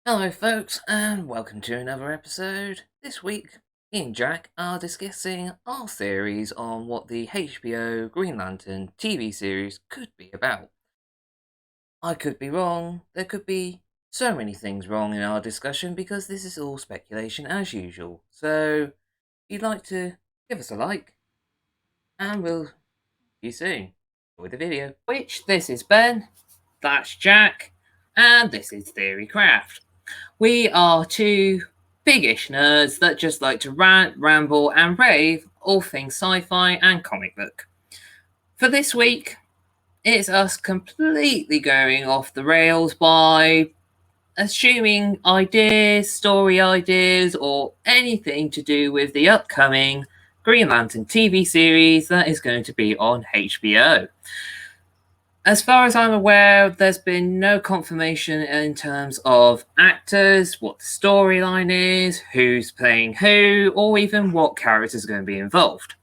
Hello, folks, and welcome to another episode. This week, me and Jack are discussing our theories on what the HBO Green Lantern TV series could be about. I could be wrong, there could be so many things wrong in our discussion because this is all speculation as usual. So, if you'd like to give us a like, and we'll see you soon. Enjoy the video. This is Ben, that's Jack, and this is Theory Craft. We are two biggish nerds that just like to rant, ramble, and rave all things sci-fi and comic book. For this week, it's us completely going off the rails by assuming ideas, story ideas, or anything to do with the upcoming Green Lantern TV series that is going to be on HBO. As far as I'm aware, there's been no confirmation in terms of actors, what the storyline is, who's playing who, or even what characters are going to be involved.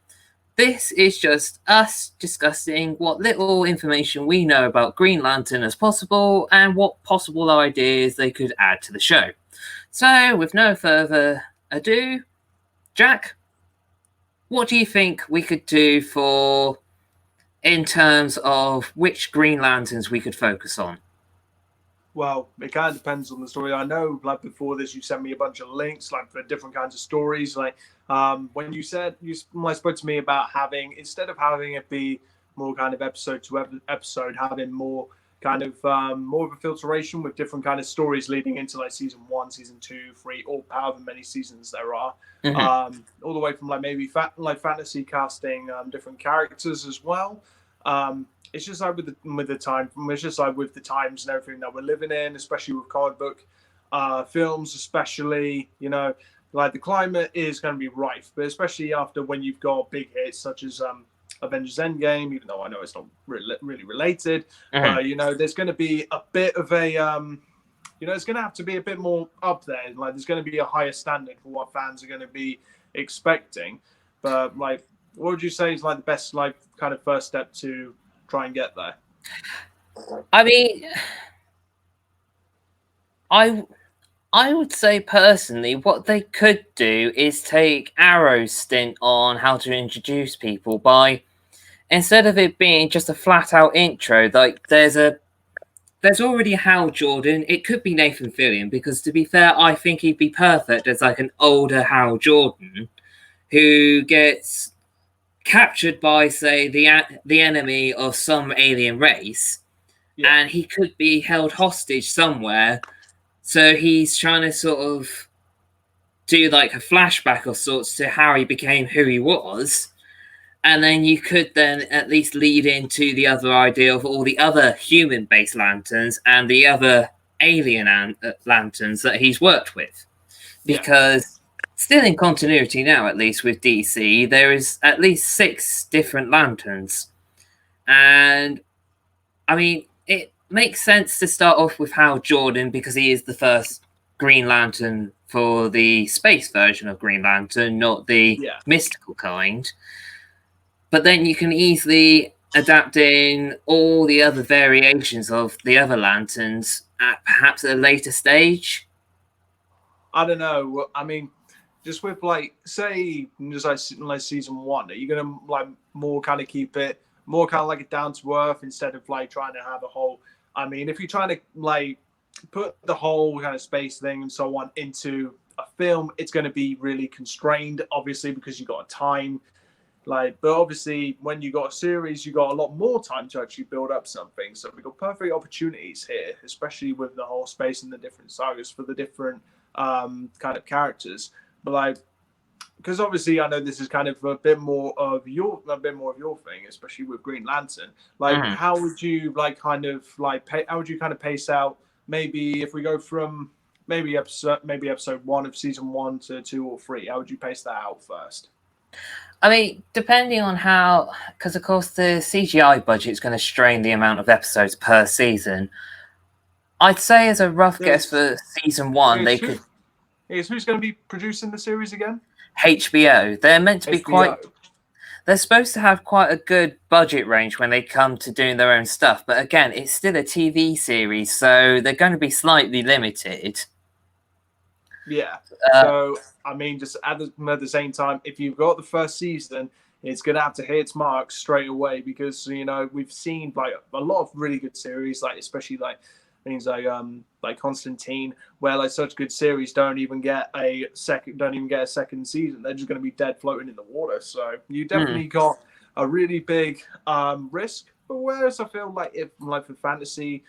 This is just us discussing what little information we know about Green Lantern as possible and what possible ideas they could add to the show. So, with no further ado, Jack, what do you think we could do for in terms of which Green Lanterns we could focus on? Well, it kind of depends on the story. I know, like before this, you sent me a bunch of links, like for different kinds of stories. Like when you spoke to me about having, instead of having it be more kind of episode to episode, having more kind of more of a filtration with different kind of stories leading into like season 1, season 2, 3, or however many seasons there are. All the way from like maybe fantasy casting different characters as well. It's just like with the time. It's just like with the times and everything that we're living in, especially with comic book films, especially like the climate is going to be rife, but especially after when you've got big hits such as Avengers Endgame, even though I know it's not really related, but there's going to be a bit of a it's going to have to be a bit more up there. Like there's going to be a higher standard for what fans are going to be expecting. But like, what would you say is like the best like kind of first step to try and get there? I mean, I would say personally, what they could do is take Arrow's stint on how to introduce people by, instead of it being just a flat out intro, like there's already Hal Jordan. It could be Nathan Fillion because, to be fair, I think he'd be perfect as like an older Hal Jordan who gets captured by, say, the enemy of some alien race, and he could be held hostage somewhere. So he's trying to sort of do like a flashback of sorts to how he became who he was. And then you could then at least lead into the other idea of all the other human-based lanterns and the other alien lanterns that he's worked with. Because still in continuity now, at least with DC, there is at least 6 different lanterns. And I mean, it makes sense to start off with Hal Jordan because he is the first Green Lantern for the space version of Green Lantern, not the mystical kind. But then you can easily adapt in all the other variations of the other lanterns at perhaps a later stage. I don't know. I mean, just with like, say, just like season 1, are you gonna like more kind of keep it more kind of like a down to earth instead of like trying to have a whole? I mean, if you're trying to like put the whole kind of space thing and so on into a film, it's going to be really constrained, obviously, because you got a time. Like, but obviously, when you got a series, you got a lot more time to actually build up something. So we got perfect opportunities here, especially with the whole space and the different sagas for the different kind of characters. But like, because obviously, I know this is kind of a bit more of your thing, especially with Green Lantern. Like, how would you like kind of like how would you kind of pace out? Maybe if we go from maybe episode 1 of season 1 to 2 or 3, how would you pace that out first? I mean, depending on how, because of course the CGI budget is going to strain the amount of episodes per season. I'd say, as a rough guess for season 1, they could. Who's going to be producing the series again? HBO. They're meant to be quite. They're supposed to have quite a good budget range when they come to doing their own stuff, but again, it's still a TV series, so they're going to be slightly limited. Yeah. Uh, So I mean, just at the same time, if you've got the first season, it's gonna have to hit its mark straight away because we've seen like a lot of really good series, like especially like things like Constantine, where like such good series don't even get a second season. They're just gonna be dead floating in the water. So you hmm, definitely got a really big risk. But whereas I feel like if like for fantasy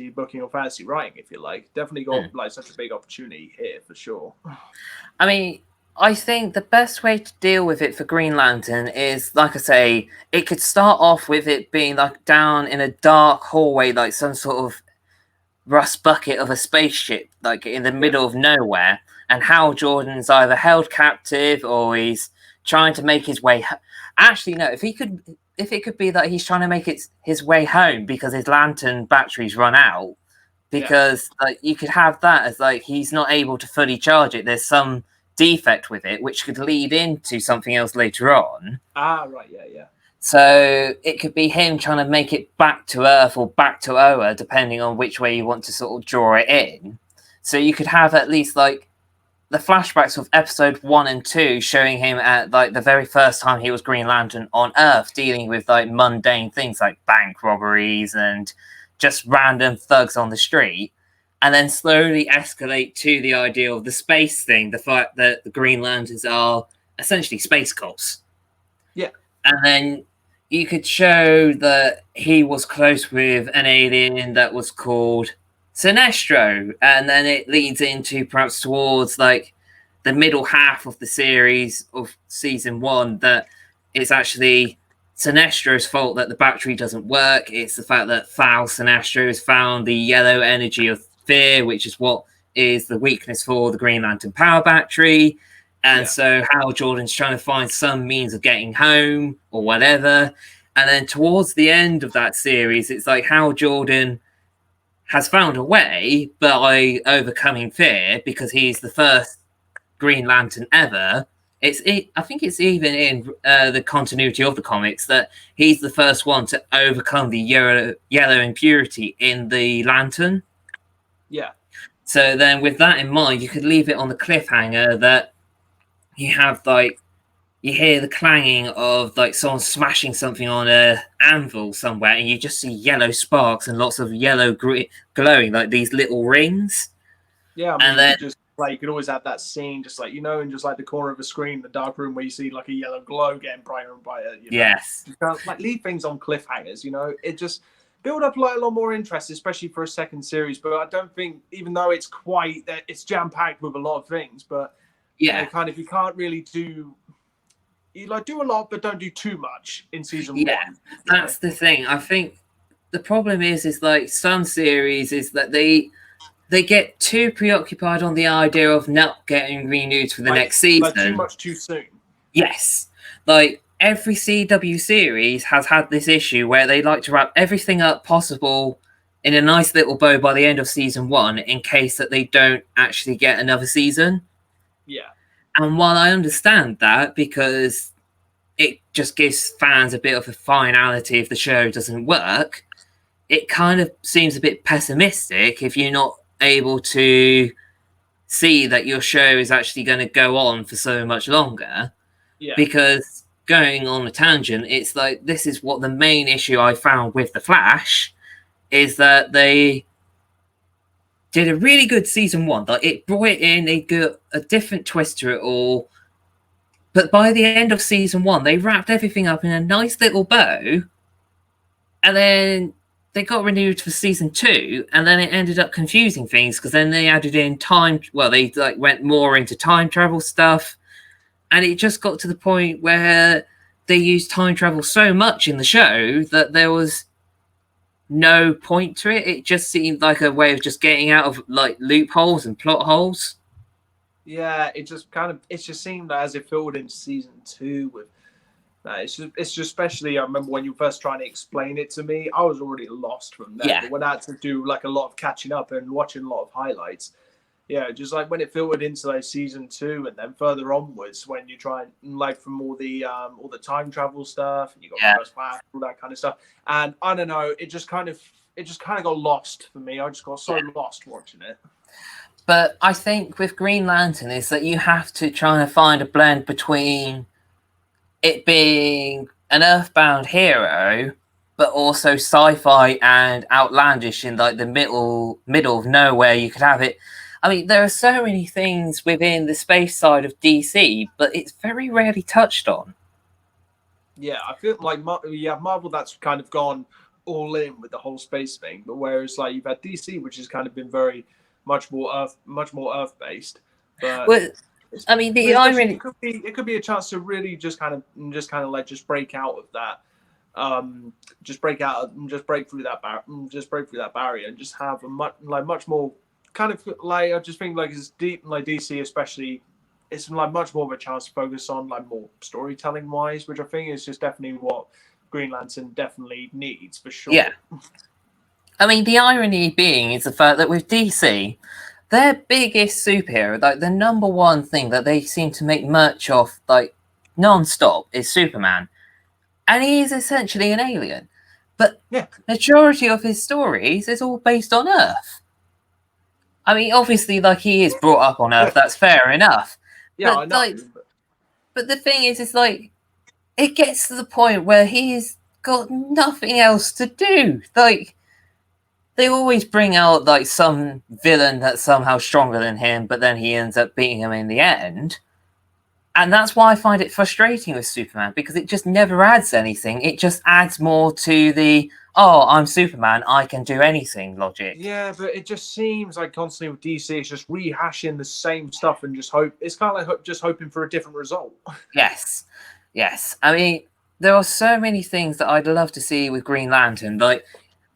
booking or fantasy writing, if you like. Definitely hmm. got like such a big opportunity here for sure. I mean, I think the best way to deal with it for Green Lantern is, like I say, it could start off with it being like down in a dark hallway, like some sort of rust bucket of a spaceship, like in the Yeah, middle of nowhere, and Hal Jordan's either held captive or he's trying to make his way. Actually, no. If it could be that he's trying to make his way home because his lantern batteries run out, yeah. because like you could have that as like he's not able to fully charge it. There's some defect with it, which could lead into something else later on. Ah, right, yeah, yeah, So it could be him trying to make it back to Earth or back to Oa, depending on which way you want to sort of draw it in. So you could have at least like the flashbacks of episode 1 and 2 showing him at like the very first time he was Green Lantern on Earth, dealing with like mundane things like bank robberies and just random thugs on the street, and then slowly escalate to the idea of the space thing, the fact that the Green Lanterns are essentially space cops. yeah, And then you could show that he was close with an alien that was called Sinestro, and then it leads into perhaps towards like the middle half of the series of season 1 that it's actually Sinestro's fault that the battery doesn't work. It's the fact that foul Sinestro has found the yellow energy of fear, which is what is the weakness for the Green Lantern power battery. And yeah, so Hal Jordan's trying to find some means of getting home or whatever. And then towards the end of that series, it's like Hal Jordan has found a way by overcoming fear because he's the first Green Lantern ever. I think it's even in the continuity of the comics that he's the first one to overcome the yellow impurity in the lantern. yeah, So then, with that in mind, you could leave it on the cliffhanger that you have like you hear the clanging of like someone smashing something on a anvil somewhere, and you just see yellow sparks and lots of yellow glowing like these little rings. yeah. I And mean, then just like you could always have that scene, just like in just like the corner of a screen, the dark room where you see like a yellow glow getting brighter and brighter. yes, You can't like leave things on cliffhangers. It just build up like a lot more interest, especially for a second series. But I don't think, even though it's jam packed with a lot of things, but yeah, kind of you can't really do you like do a lot but don't do too much in season yeah. one. That's the thing. I think the problem is like some series is that they get too preoccupied on the idea of not getting renewed for the Like next too season. much too soon. Yes. Like every CW series has had this issue where they like to wrap everything up possible in a nice little bow by the end of season 1 in case that they don't actually get another season. Yeah. And while I understand that because it just gives fans a bit of a finality if the show doesn't work, it kind of seems a bit pessimistic if you're not able to see that your show is actually going to go on for so much longer. Yeah. Because going on a tangent, it's like this is what the main issue I found with the Flash is that they did a really good season 1. Like it brought it in, they got a different twist to it all. But by the end of season 1, they wrapped everything up in a nice little bow, and then they got renewed for season 2, and then it ended up confusing things because then they added in time. Well, they like went more into time travel stuff, and it just got to the point where they used time travel so much in the show that there was no point to it. It just seemed like a way of just getting out of like loopholes and plot holes. Yeah. It just seemed as it filled into season two with it's just especially I remember when you first trying to explain it to me, I was already lost from then. Yeah, But when I had to do like a lot of catching up and watching a lot of highlights, yeah, just like when it filtered into like season two and then further onwards when you try and like from all the time travel stuff and you got yeah, reverse flash, all that kind of stuff. And I don't know, it just kind of just kind of got lost for me. I just got so lost watching it. But I think with Green Lantern is that you have to try and find a blend between it being an earthbound hero, but also sci-fi and outlandish in like the middle of nowhere. You could have it. I mean, there are so many things within the space side of DC, but it's very rarely touched on. Yeah, I feel like you have Marvel that's kind of gone all in with the whole space thing, but whereas like you've had DC, which has kind of been very much more Earth based. But Well, I mean, the especially irony. it could be a chance to really just kind of like just break out of that, just break out, just break through that barrier, and just have a much more kind of like I just think like it's deep like DC especially. It's like much more of a chance to focus on like more storytelling wise, which I think is just definitely what Green Lantern definitely needs for sure. Yeah. I mean, the irony being is the fact that with DC, their biggest superhero, like the number one thing that they seem to make merch of, like non-stop, is Superman, and he is essentially an alien. But yeah, majority of his stories is all based on Earth. I mean, obviously, like he is brought up on Earth, that's fair enough. yeah, I But know. but the thing is like it gets to the point where he's got nothing else to do. Like they always bring out like some villain that's somehow stronger than him, but then he ends up beating him in the end. And that's why I find it frustrating with Superman, because it just never adds anything. It just adds more to the, oh, I'm Superman, I can do anything logic. Yeah, but it just seems like constantly with DC, it's just rehashing the same stuff and just hope. It's kind of like just hoping for a different result. Yes. Yes. I mean, there are so many things that I'd love to see with Green Lantern. Like,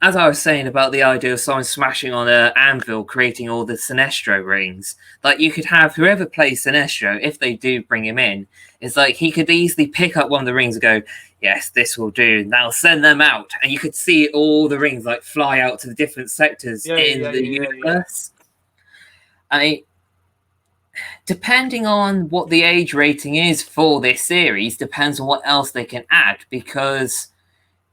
as I was saying about the idea of someone smashing on an anvil, creating all the Sinestro rings, like you could have whoever plays Sinestro, if they do bring him in, it's like he could easily pick up one of the rings and go, yes, this will do. Now send them out. And you could see all the rings like fly out to the different sectors in the universe. I mean, depending on what the age rating is for this series, depends on what else they can add, because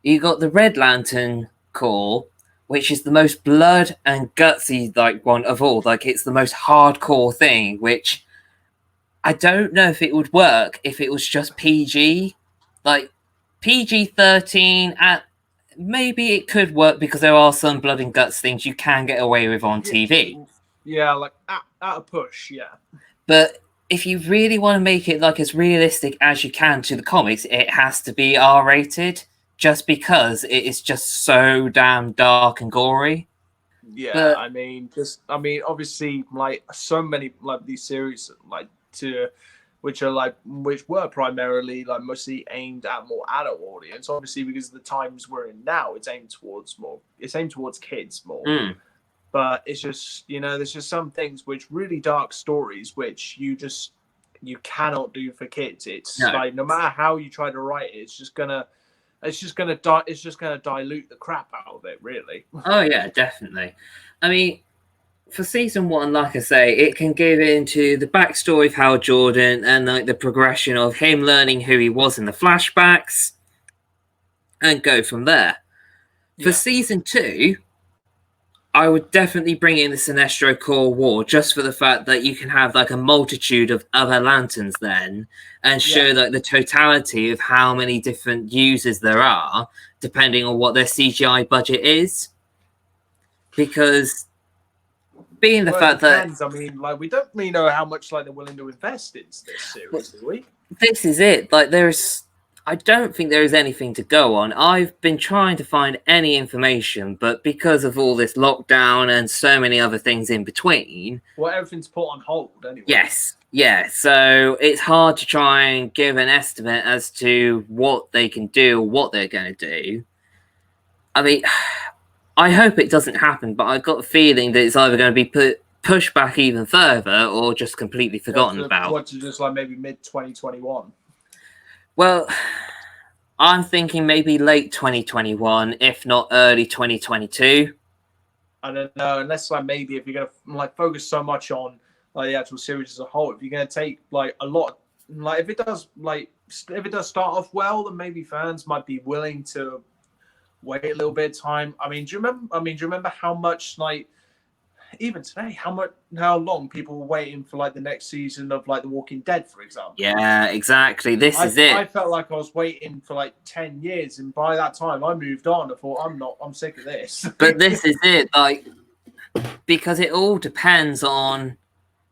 you got the Red Lantern core, which is the most blood and gutsy like one of all. Like it's the most hardcore thing, which I don't know if it would work if it was just PG. Like PG-13 at maybe it could work because there are some blood and guts things you can get away with on TV. Yeah, like at a push, yeah. But if you really want to make it like as realistic as you can to the comics, it has to be R-rated, just because it is just so damn dark and gory. Yeah, But I mean, obviously, like so many like these series, like which were primarily like mostly aimed at more adult audience. Obviously, because of the times we're in now, it's aimed towards kids more. But it's just there's just some things which really dark stories which you cannot do for kids. It's like no matter how you try to write it, it's just gonna dilute the crap out of it, really. Oh yeah, definitely. I mean, for season 1, like I say, it can give into the backstory of Hal Jordan and like the progression of him learning who he was in the flashbacks, and go from there. For season 2, I would definitely bring in the Sinestro Core War, just for the fact that you can have like a multitude of other lanterns then, and show like the totality of how many different users there are, depending on what their CGI budget is. Because being the fact that I mean, like we don't really know how much like they're willing to invest in this series, do we? This is it. Like I don't think there is anything to go on. I've been trying to find any information, but because of all this lockdown and so many other things in between, well, everything's put on hold anyway. Yes, yeah. So it's hard to try and give an estimate as to what they can do or what they're going to do. I mean, I hope it doesn't happen, but I've got a feeling that it's either going to be pushed back even further or just completely forgotten about. What, to just like maybe mid-2021? Well, I'm thinking maybe late 2021, if not early 2022. I don't know, unless like maybe if you're gonna like focus so much on like the actual series as a whole, if you're gonna take like a lot, like if it does start off well, then maybe fans might be willing to wait a little bit of time. I mean, do you remember? Do you remember how much like even today, how long people were waiting for like the next season of like The Walking Dead, for example? Yeah, exactly. This is I it. felt like I was waiting for like 10 years, and by that time I moved on. I thought I'm sick of this. But this is it, like, because it all depends on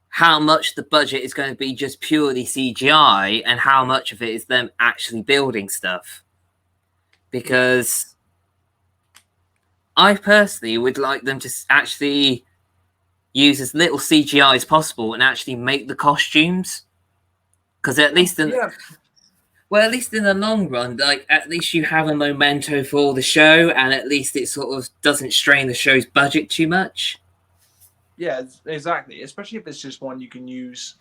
how much the budget is going to be just purely CGI and how much of it is them actually building stuff. Because I personally would like them to actually use as little CGI as possible and actually make the costumes. Because at least in at least in the long run, like at least you have a memento for the show, and at least it sort of doesn't strain the show's budget too much. Yeah, exactly. Especially if it's just one you can use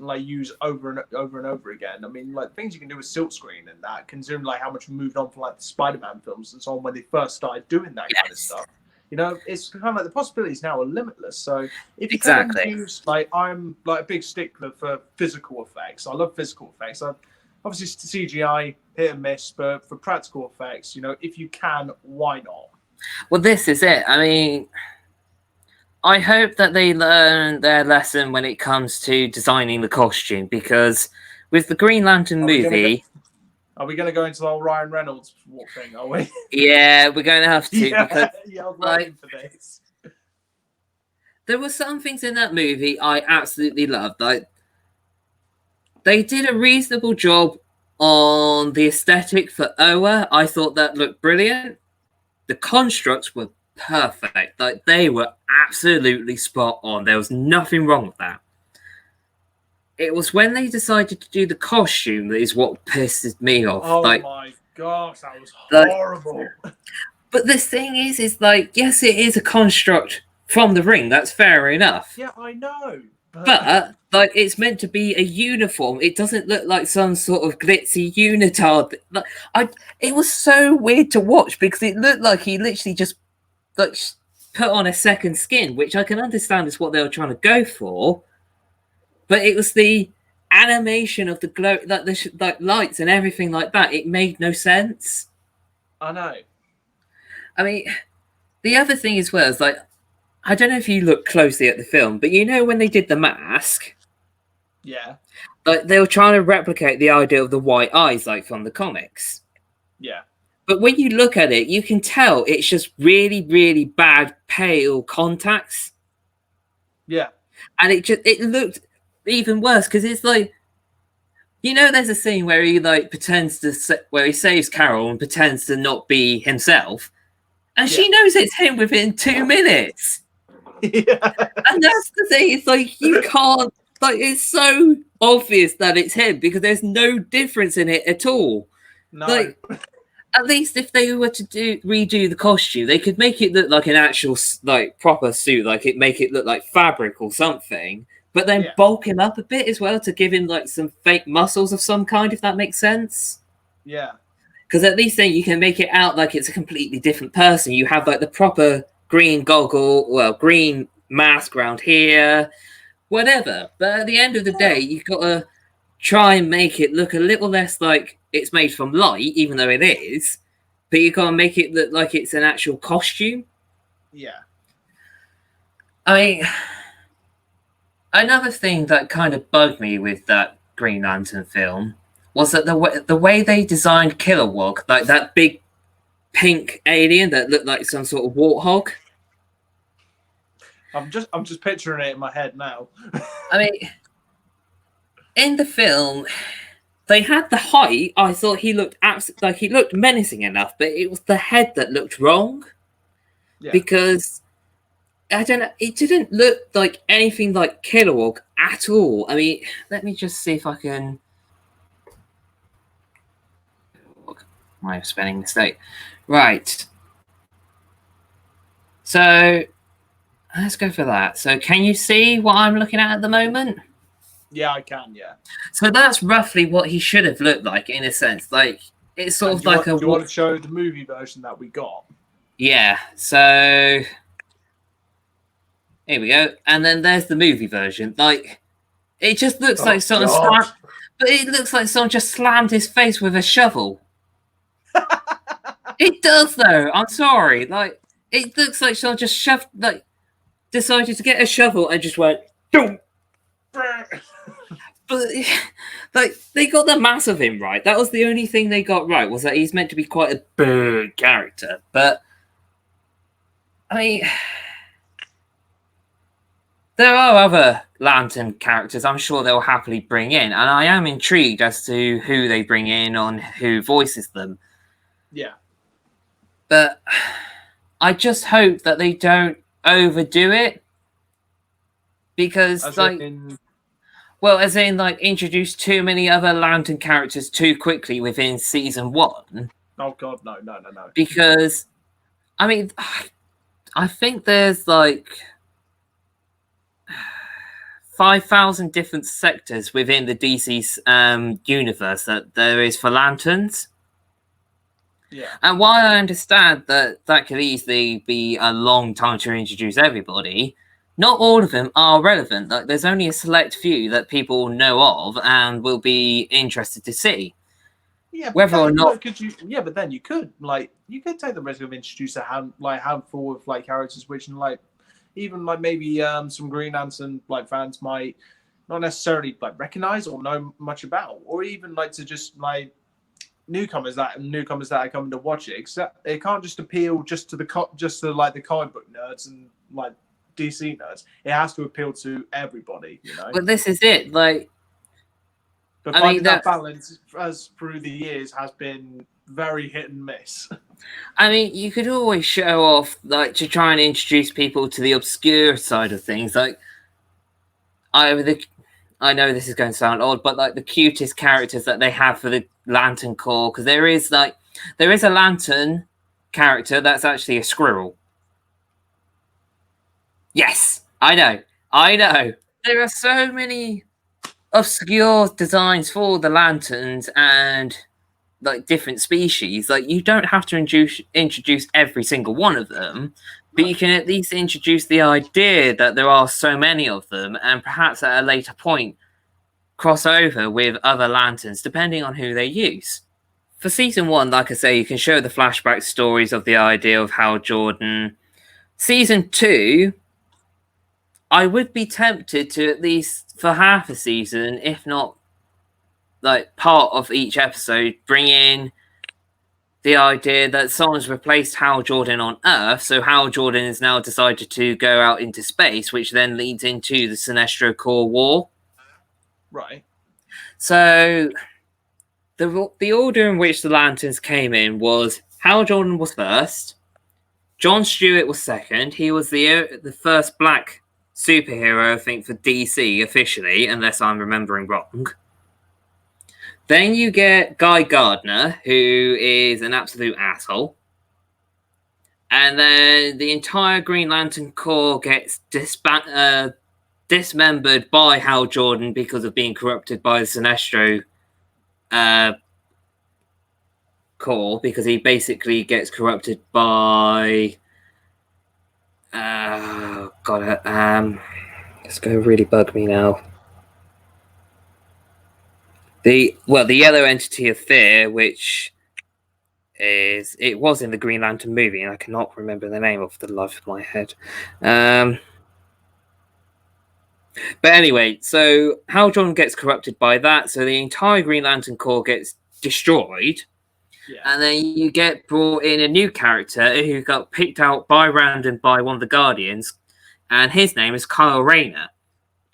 over and over again. I mean, like things you can do with silk screen and that, considering like how much we moved on from like the Spider-Man films and so on when they first started doing that kind of stuff. You know, it's kind of like the possibilities now are limitless. So if you can use I'm like a big stickler for physical effects. I love physical effects. Obviously CGI hit and miss, but for practical effects, you know, if you can, why not? Well, this is it. I mean, I hope that they learn their lesson when it comes to designing the costume, because with the Green Lantern movie... Are we going to go into the whole Ryan Reynolds thing, are we? Yeah, we're going to have to. Yeah, because, I was waiting for this. There were some things in that movie I absolutely loved. Like, they did a reasonable job on the aesthetic for Oa. I thought that looked brilliant. The constructs were perfect. Like, they were absolutely spot on. There was nothing wrong with that. It was when they decided to do the costume that is what pissed me off. Oh my gosh, that was horrible. But the thing is like, yes, it is a construct from the ring. That's fair enough. Yeah, I know. But like, it's meant to be a uniform. It doesn't look like some sort of glitzy unitard. It was so weird to watch because it looked like he literally just like put on a second skin, which I can understand is what they were trying to go for. But it was the animation of the glow, like the lights and everything like that. It made no sense. I know. I mean, the other thing as well is like, I don't know if you look closely at the film, but you know when they did the mask? Yeah. Like, they were trying to replicate the idea of the white eyes, like from the comics. Yeah. But when you look at it, you can tell it's just really, really bad pale contacts. Yeah. And it looked even worse because it's like, you know, there's a scene where he like where he saves Carol and pretends to not be himself, and she knows it's him within 2 minutes. Yeah. And that's the thing. It's like, you can't, like, it's so obvious that it's him because there's no difference in it at all. No. Like, at least if they were to redo the costume, they could make it look like an actual like proper suit, like make it look like fabric or something, but then bulk him up a bit as well to give him like some fake muscles of some kind, if that makes sense. Yeah. Because at least then you can make it out like it's a completely different person. You have like the proper green green mask around here, whatever. But at the end of the day, you've got to try and make it look a little less like it's made from light, even though it is. But you got to make it look like it's an actual costume. Yeah. I mean, another thing that kind of bugged me with that Green Lantern film was that the way they designed Kilowog, like that big pink alien that looked like some sort of warthog. I'm just picturing it in my head now. I mean, in the film, they had the height. I thought he looked he looked menacing enough, but it was the head that looked wrong. Yeah. Because I don't know, it didn't look like anything like Kilowog at all. I mean, let me just see if I can. My spelling mistake. Right. So let's go for that. So can you see what I'm looking at the moment? Yeah, I can, yeah. So that's roughly what he should have looked like, in a sense. Like, it's sort of like Do you want to show the movie version that we got? Yeah, so here we go. And then there's the movie version. Like, it just looks like someone slammed, but it looks like someone just slammed his face with a shovel. It does though. I'm sorry. Like it looks like someone just shoved, like, decided to get a shovel and just went. Boom. But like they got the mass of him right. That was the only thing they got right, was that he's meant to be quite a big character. But I mean, there are other Lantern characters I'm sure they'll happily bring in, and I am intrigued as to who they bring in, on who voices them. Yeah. But I just hope that they don't overdo it, because As like, in, well, as in like introduce too many other Lantern characters too quickly within season 1. oh god, no. Because I mean, I think there's like 5,000 different sectors within the DC's universe that there is for Lanterns. Yeah. And while I understand that that could easily be a long time to introduce everybody, not all of them are relevant. Like, there's only a select few that people know of and will be interested to see. Yeah, whether or not, could you? Yeah, but then you could take the risk of introducing a handful of like characters, which like even like maybe some Green Lantern like fans might not necessarily like recognize or know much about, or even like to just like newcomers that are coming to watch it. Except it can't just appeal just to like the comic book nerds and like DC nerds. It has to appeal to everybody, you know. but this is it. Like, But I finding mean, that balance as through the years has been very hit and miss. I mean, you could always show off, like, to try and introduce people to the obscure side of things. Like, I know this is going to sound odd, but like the cutest characters that they have for the Lantern Corps, because there is a Lantern character that's actually a squirrel. Yes, I know. There are so many obscure designs for the lanterns and like different species. Like, you don't have to introduce every single one of them, but you can at least introduce the idea that there are so many of them, and perhaps at a later point cross over with other lanterns depending on who they use. For season 1, like I say, you can show the flashback stories of the idea of Hal Jordan. Season 2, I would be tempted to, at least for half a season, if not like part of each episode, bring in the idea that someone's replaced Hal Jordan on Earth, so Hal Jordan has now decided to go out into space, which then leads into the Sinestro Corps War. Right. So the order in which the Lanterns came in was Hal Jordan was first, John Stewart was second. He was the first black superhero, I think, for DC officially, unless I'm remembering wrong. Then you get Guy Gardner, who is an absolute asshole. And then the entire Green Lantern Corps gets dismembered by Hal Jordan because of being corrupted by the Sinestro Corps, because he basically gets corrupted by... it's going to really bug me now. The Yellow Entity of Fear, which was in the Green Lantern movie, and I cannot remember the name off the life of my head. But anyway, so Hal Jordan gets corrupted by that, so the entire Green Lantern Corps gets destroyed. Yeah. And then you get brought in a new character who got picked out by random by one of the Guardians, and his name is Kyle Rayner.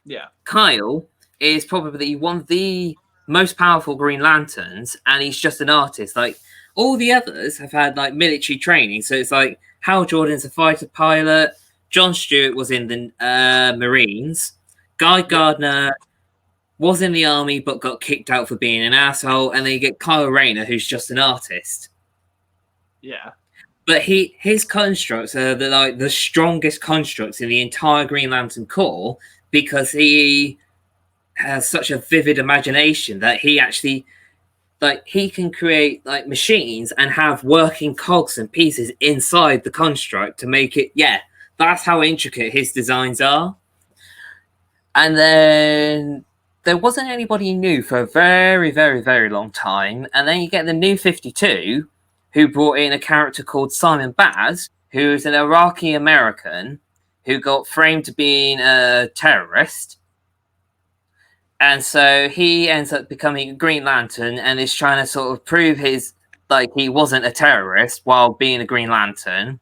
Yeah. Kyle is probably one of the most powerful Green Lanterns, and he's just an artist. Like, all the others have had like military training, so it's like Hal Jordan's a fighter pilot, John Stewart was in the Marines, Guy Gardner was in the army but got kicked out for being an asshole, and then you get Kyle Rayner, who's just an artist. Yeah. But his constructs are the strongest constructs in the entire Green Lantern Corps, because he has such a vivid imagination that he actually, like, he can create like machines and have working cogs and pieces inside the construct to make it. Yeah, that's how intricate his designs are. And then there wasn't anybody new for a very, very, very long time. And then you get the New 52, who brought in a character called Simon Baz, who is an Iraqi American who got framed to being a terrorist. And so he ends up becoming a Green Lantern and is trying to sort of prove he wasn't a terrorist while being a Green Lantern.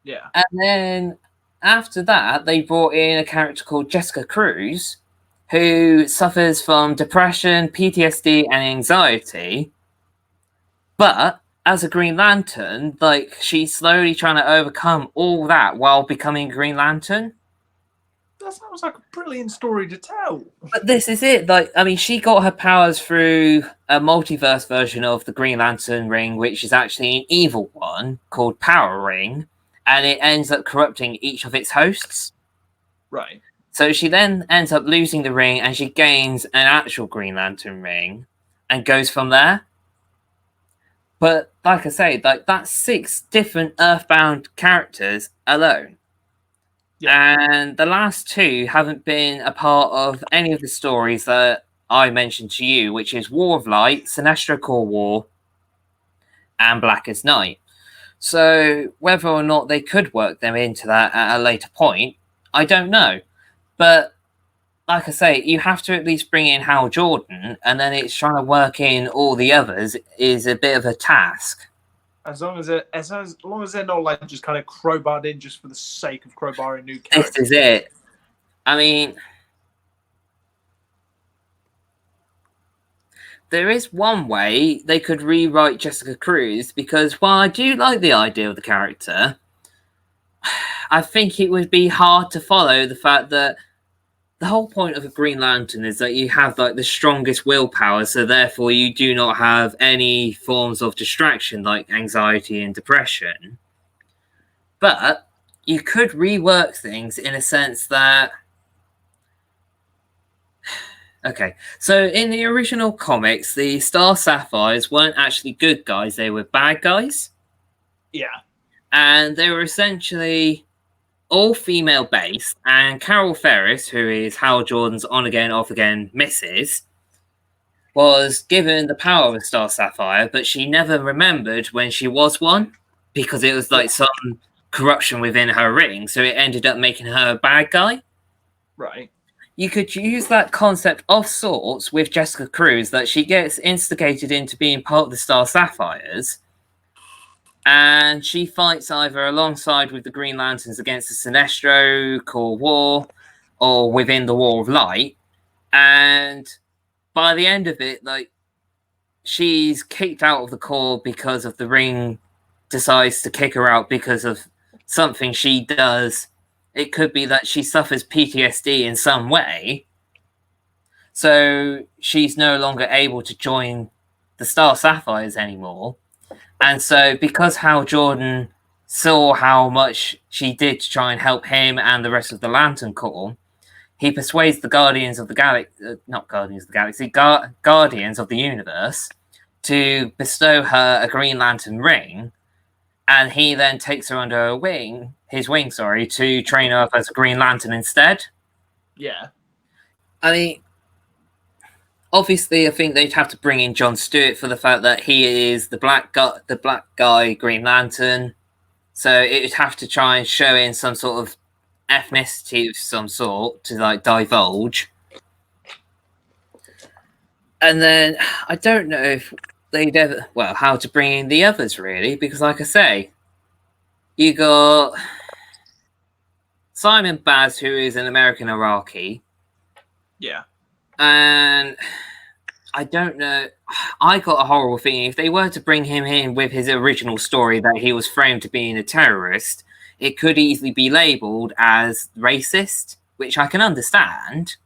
Yeah. And then after that, they brought in a character called Jessica Cruz, who suffers from depression, PTSD, and anxiety. But as a Green Lantern, she's slowly trying to overcome all that while becoming a Green Lantern. That sounds like a brilliant story to tell. But this is it. She got her powers through a multiverse version of the Green Lantern ring, which is actually an evil one called Power Ring, and it ends up corrupting each of its hosts. Right. So she then ends up losing the ring, and she gains an actual Green Lantern ring, and goes from there. But like I say, that's 6 different Earthbound characters alone. Yeah. And the last 2 haven't been a part of any of the stories that I mentioned to you, which is War of Light, Sinestro Corps War, and Blackest Night. So whether or not they could work them into that at a later point, I don't know. But like I say, you have to at least bring in Hal Jordan, and then it's trying to work in all the others is a bit of a task. As long as they're not just kind of crowbarred in just for the sake of crowbarring new characters. This is it. I mean, there is one way they could rewrite Jessica Cruz, because while I do like the idea of the character, I think it would be hard to follow the fact that the whole point of a Green Lantern is that you have the strongest willpower, so therefore you do not have any forms of distraction like anxiety and depression. But you could rework things in a sense that... Okay, so in the original comics, the Star Sapphires weren't actually good guys, they were bad guys. Yeah. And they were essentially all female based, and Carol Ferris, who is Hal Jordan's on again, off again missus, was given the power of a Star Sapphire, but she never remembered when she was one, because it was some corruption within her ring, so it ended up making her a bad guy. Right. You could use that concept of sorts with Jessica Cruz, that she gets instigated into being part of the Star Sapphires, and she fights either alongside with the Green Lanterns against the Sinestro Corps War, or within the War of Light. And by the end of it, she's kicked out of the Corps because of the ring decides to kick her out because of something she does. It could be that she suffers PTSD in some way, so she's no longer able to join the Star Sapphires anymore. And so, because Hal Jordan saw how much she did to try and help him and the rest of the Lantern Corps, he persuades the Guardians of the Galaxy, not Guardians of the Galaxy, Guardians of the Universe, to bestow her a Green Lantern ring, and he then takes her under his wing, to train her up as a Green Lantern instead. Yeah. I mean, obviously, I think they'd have to bring in John Stewart for the fact that he is the black guy Green Lantern. So it would have to try and show in some sort of ethnicity of some sort to divulge. And then I don't know if they'd ever how to bring in the others really, because like I say, you got Simon Baz, who is an American Iraqi. Yeah. And I don't know. I got a horrible feeling if they were to bring him in with his original story that he was framed to being a terrorist, it could easily be labelled as racist, which I can understand.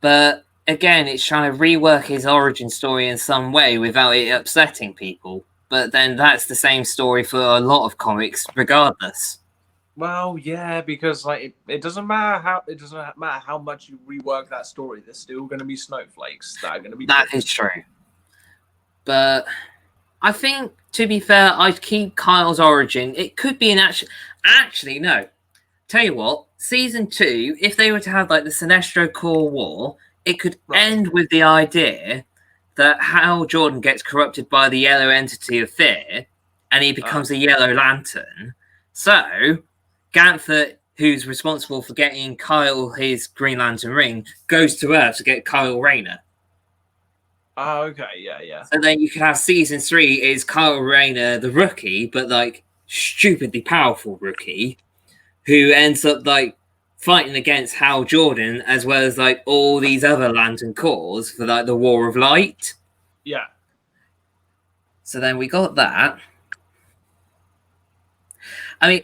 But again, it's trying to rework his origin story in some way without it upsetting people. But then that's the same story for a lot of comics, regardless. Well, yeah, because it doesn't matter how much you rework that story. There's still going to be snowflakes that are going to be. That is true. But I think, to be fair, I'd keep Kyle's origin. It could be an actually no. Tell you what, season 2, if they were to have the Sinestro Corps War, it could end with the idea that Hal Jordan gets corrupted by the yellow entity of fear, and he becomes a Yellow Lantern. So Ganthet, who's responsible for getting Kyle his Green Lantern ring, goes to Earth to get Kyle Rayner. Oh, okay, yeah. So then you can have season 3 is Kyle Rayner, the rookie, but like stupidly powerful rookie, who ends up like fighting against Hal Jordan as well as like all these other Lantern Corps for like the War of Light. Yeah. So then we got that. I mean,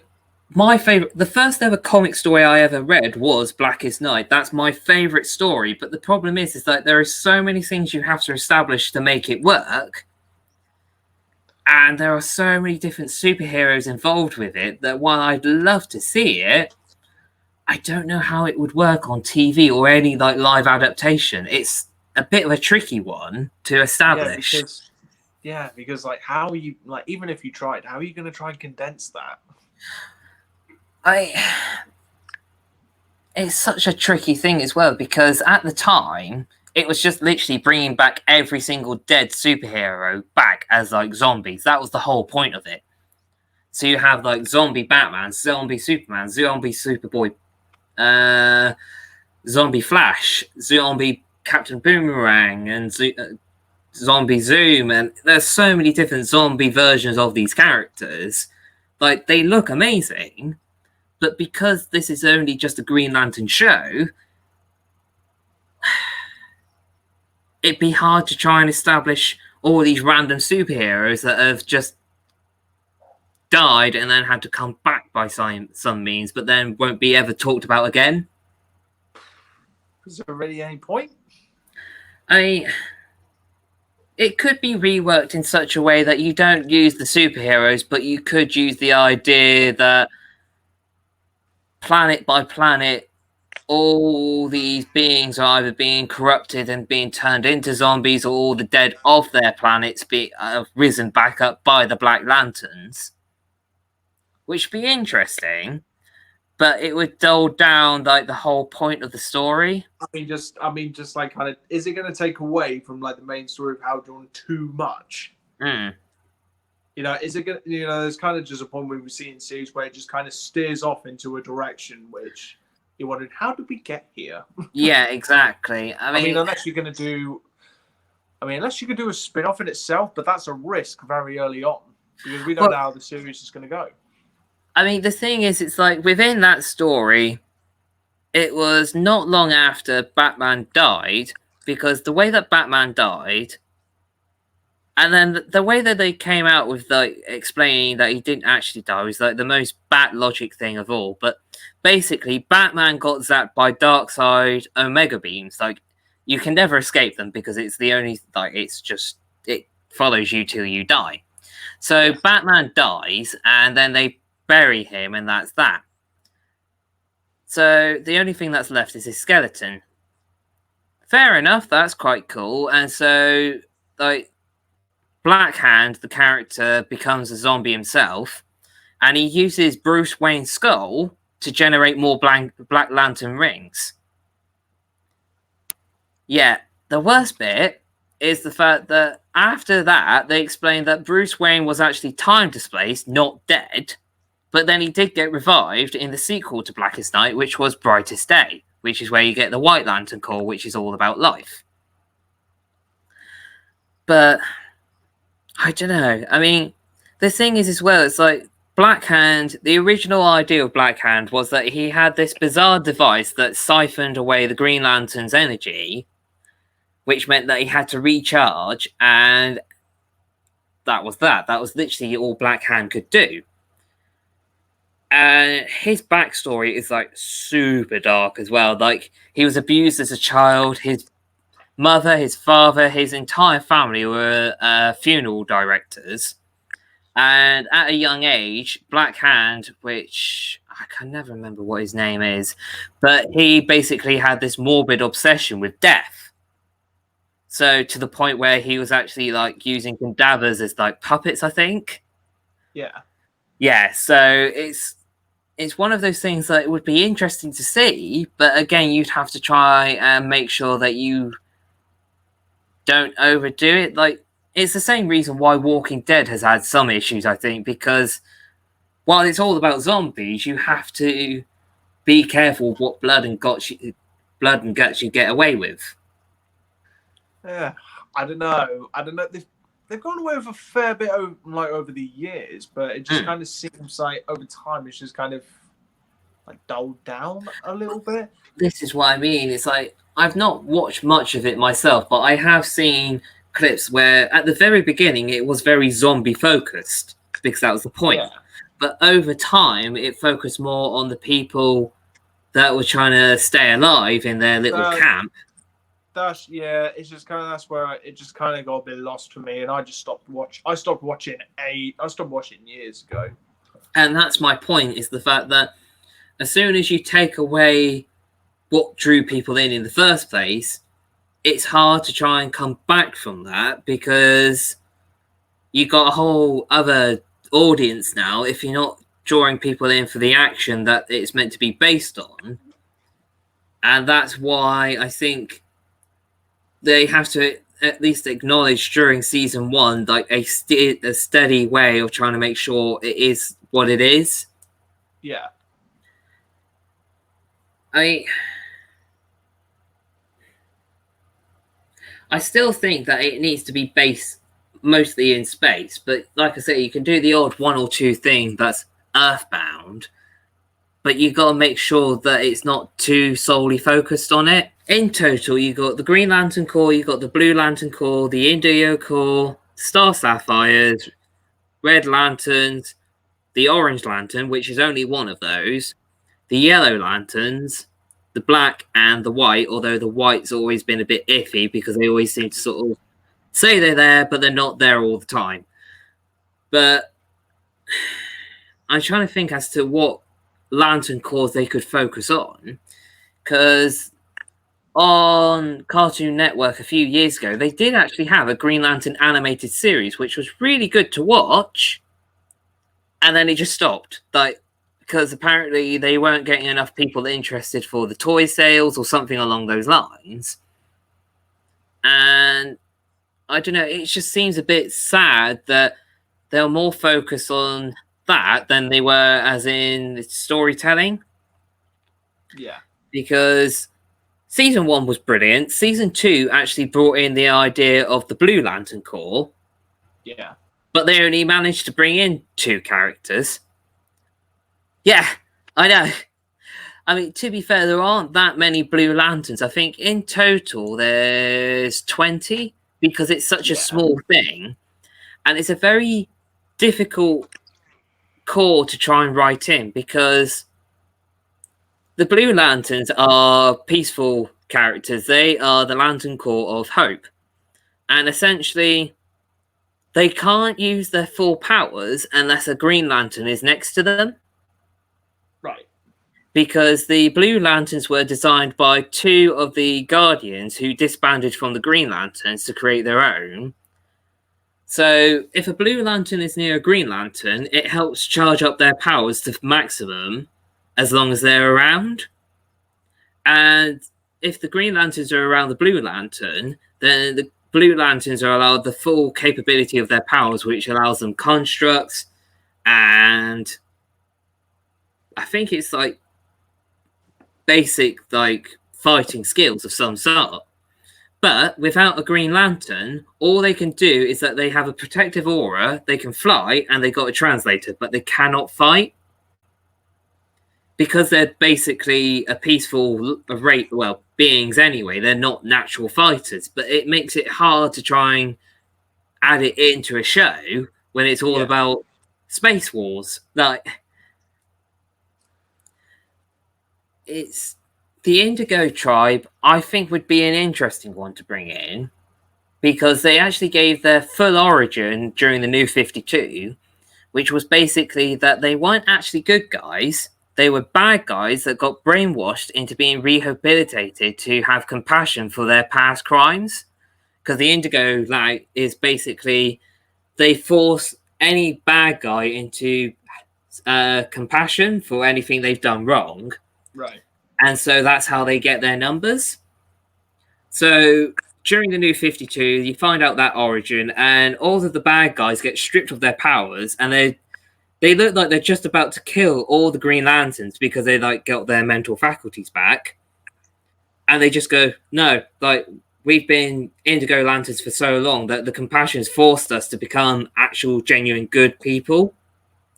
my favorite, the first ever comic story I ever read was Blackest Night. That's my favorite story. But the problem is that there are so many things you have to establish to make it work. And there are so many different superheroes involved with it that while I'd love to see it, I don't know how it would work on TV or any like live adaptation. It's a bit of a tricky one to establish. Because like, how are you, like, even if you tried, how are you going to try and condense that? It's such a tricky thing as well, because at the time it was just literally bringing back every single dead superhero back as like zombies. That was the whole point of it. So you have like zombie Batman, zombie Superman, zombie Superboy, zombie Flash, zombie Captain Boomerang, and zombie Zoom, and there's so many different zombie versions of these characters. Like, they look amazing, but because this is only just a Green Lantern show, it'd be hard to try and establish all these random superheroes that have just died and then had to come back by some means, but then won't be ever talked about again. Is there really any point? It could be reworked in such a way that you don't use the superheroes, but you could use the idea that planet by planet, all these beings are either being corrupted and being turned into zombies, or all the dead of their planets be risen back up by the Black Lanterns, which would be interesting, but it would dull down like the whole point of the story. Just like, kind of, is it going to take away from like the main story of Hal Jordan too much? Is it going to, there's kind of just a point where we see in series where it just kind of steers off into a direction which you're wondering, how did we get here? Yeah, exactly. Unless you could do a spin-off in itself, but that's a risk very early on because we don't know how the series is going to go. The thing is, it's like within that story, it was not long after Batman died, because the way that Batman died, and then the way that they came out with like explaining that he didn't actually die was like the most Bat logic thing of all. But basically, Batman got zapped by Darkseid Omega beams. Like, you can never escape them because it's the only, like, it follows you till you die. So Batman dies, and then they bury him, and that's that. So the only thing that's left is his skeleton. Fair enough, that's quite cool. And so, like, Black Hand, the character, becomes a zombie himself, and he uses Bruce Wayne's skull to generate more Black Lantern rings. Yeah, the worst bit is the fact that after that, they explained that Bruce Wayne was actually time displaced, not dead, but then he did get revived in the sequel to Blackest Night, which was Brightest Day, which is where you get the White Lantern Corps, which is all about life. But I don't know. The thing is as well, it's like Black Hand, the original idea of Black Hand was that he had this bizarre device that siphoned away the Green Lantern's energy, which meant that he had to recharge, and that was that. That was literally all Black Hand could do. And his backstory is like super dark as well. Like, he was abused as a child. His mother, his father, his entire family were funeral directors. And at a young age, Black Hand, which I can never remember what his name is, but he basically had this morbid obsession with death. So to the point where he was actually like using cadavers as like puppets, I think. Yeah, so it's one of those things that it would be interesting to see, but again, you'd have to try and make sure that you don't overdo it. Like, it's the same reason why Walking Dead has had some issues, I think, because while it's all about zombies, you have to be careful what blood and guts you get away with. Yeah, I don't know. I don't know. They've gone away with a fair bit over the years, but it just kind of seems like over time it's just kind of like dulled down a little bit. This is what I mean. It's like I've not watched much of it myself, but I have seen clips where at the very beginning it was very zombie focused because that was the point. Yeah. But over time, it focused more on the people that were trying to stay alive in their little camp. It's just kind of that's where it just kind of got a bit lost for me, and I just stopped watching. I stopped watching years ago. And that's my point: is the fact that as soon as you take away what drew people in the first place, it's hard to try and come back from that because you got a whole other audience now. If you're not drawing people in for the action that it's meant to be based on, and that's why I think they have to at least acknowledge during season 1 like a steady way of trying to make sure it is what it is. Yeah. I still think that it needs to be based mostly in space, but like I said, you can do the odd one or two thing that's earthbound, but you got to make sure that it's not too solely focused on it. In total, you got the Green Lantern Corps, you got the Blue Lantern Corps, the Indigo Corps, Star Sapphires, Red Lanterns, the Orange Lantern, which is only one of those, the Yellow Lanterns, the Black, and the White, although the White's always been a bit iffy because they always seem to sort of say they're there, but they're not there all the time. But I'm trying to think as to what Lantern Corps they could focus on, because on Cartoon Network a few years ago, they did actually have a Green Lantern animated series, which was really good to watch, and then it just stopped. Like, because apparently they weren't getting enough people interested for the toy sales or something along those lines. And I don't know, it just seems a bit sad that they're more focused on that than they were as in storytelling. Yeah. Because season 1 was brilliant. Season 2 actually brought in the idea of the Blue Lantern Corps. Yeah. But they only managed to bring in 2 characters. Yeah, I know. I mean, to be fair, there aren't that many Blue Lanterns. I think in total there's 20 because it's such a small thing. And it's a very difficult core to try and write in because the Blue Lanterns are peaceful characters. They are the Lantern Corps of Hope. And essentially, they can't use their full powers unless a Green Lantern is next to them. Right. Because the Blue Lanterns were designed by 2 of the Guardians who disbanded from the Green Lanterns to create their own. So if a Blue Lantern is near a Green Lantern, it helps charge up their powers to maximum as long as they're around. And if the Green Lanterns are around the Blue Lantern, then the Blue Lanterns are allowed the full capability of their powers, which allows them constructs and I think it's like basic like fighting skills of some sort. But without a Green Lantern, all they can do is that they have a protective aura, they can fly, and they got a translator, but they cannot fight. Because they're basically a peaceful beings anyway, they're not natural fighters, but it makes it hard to try and add it into a show when it's all about space wars. Like, it's the Indigo Tribe, I think, would be an interesting one to bring in because they actually gave their full origin during the New 52, which was basically that they weren't actually good guys. They were bad guys that got brainwashed into being rehabilitated to have compassion for their past crimes. Because the Indigo Light is basically they force any bad guy into compassion for anything they've done wrong. Right. And so that's how they get their numbers. So during the New 52, you find out that origin, and all of the bad guys get stripped of their powers, and they look like they're just about to kill all the Green Lanterns because they like got their mental faculties back, and they just go, no, like we've been Indigo Lanterns for so long that the compassion has forced us to become actual, genuine, good people.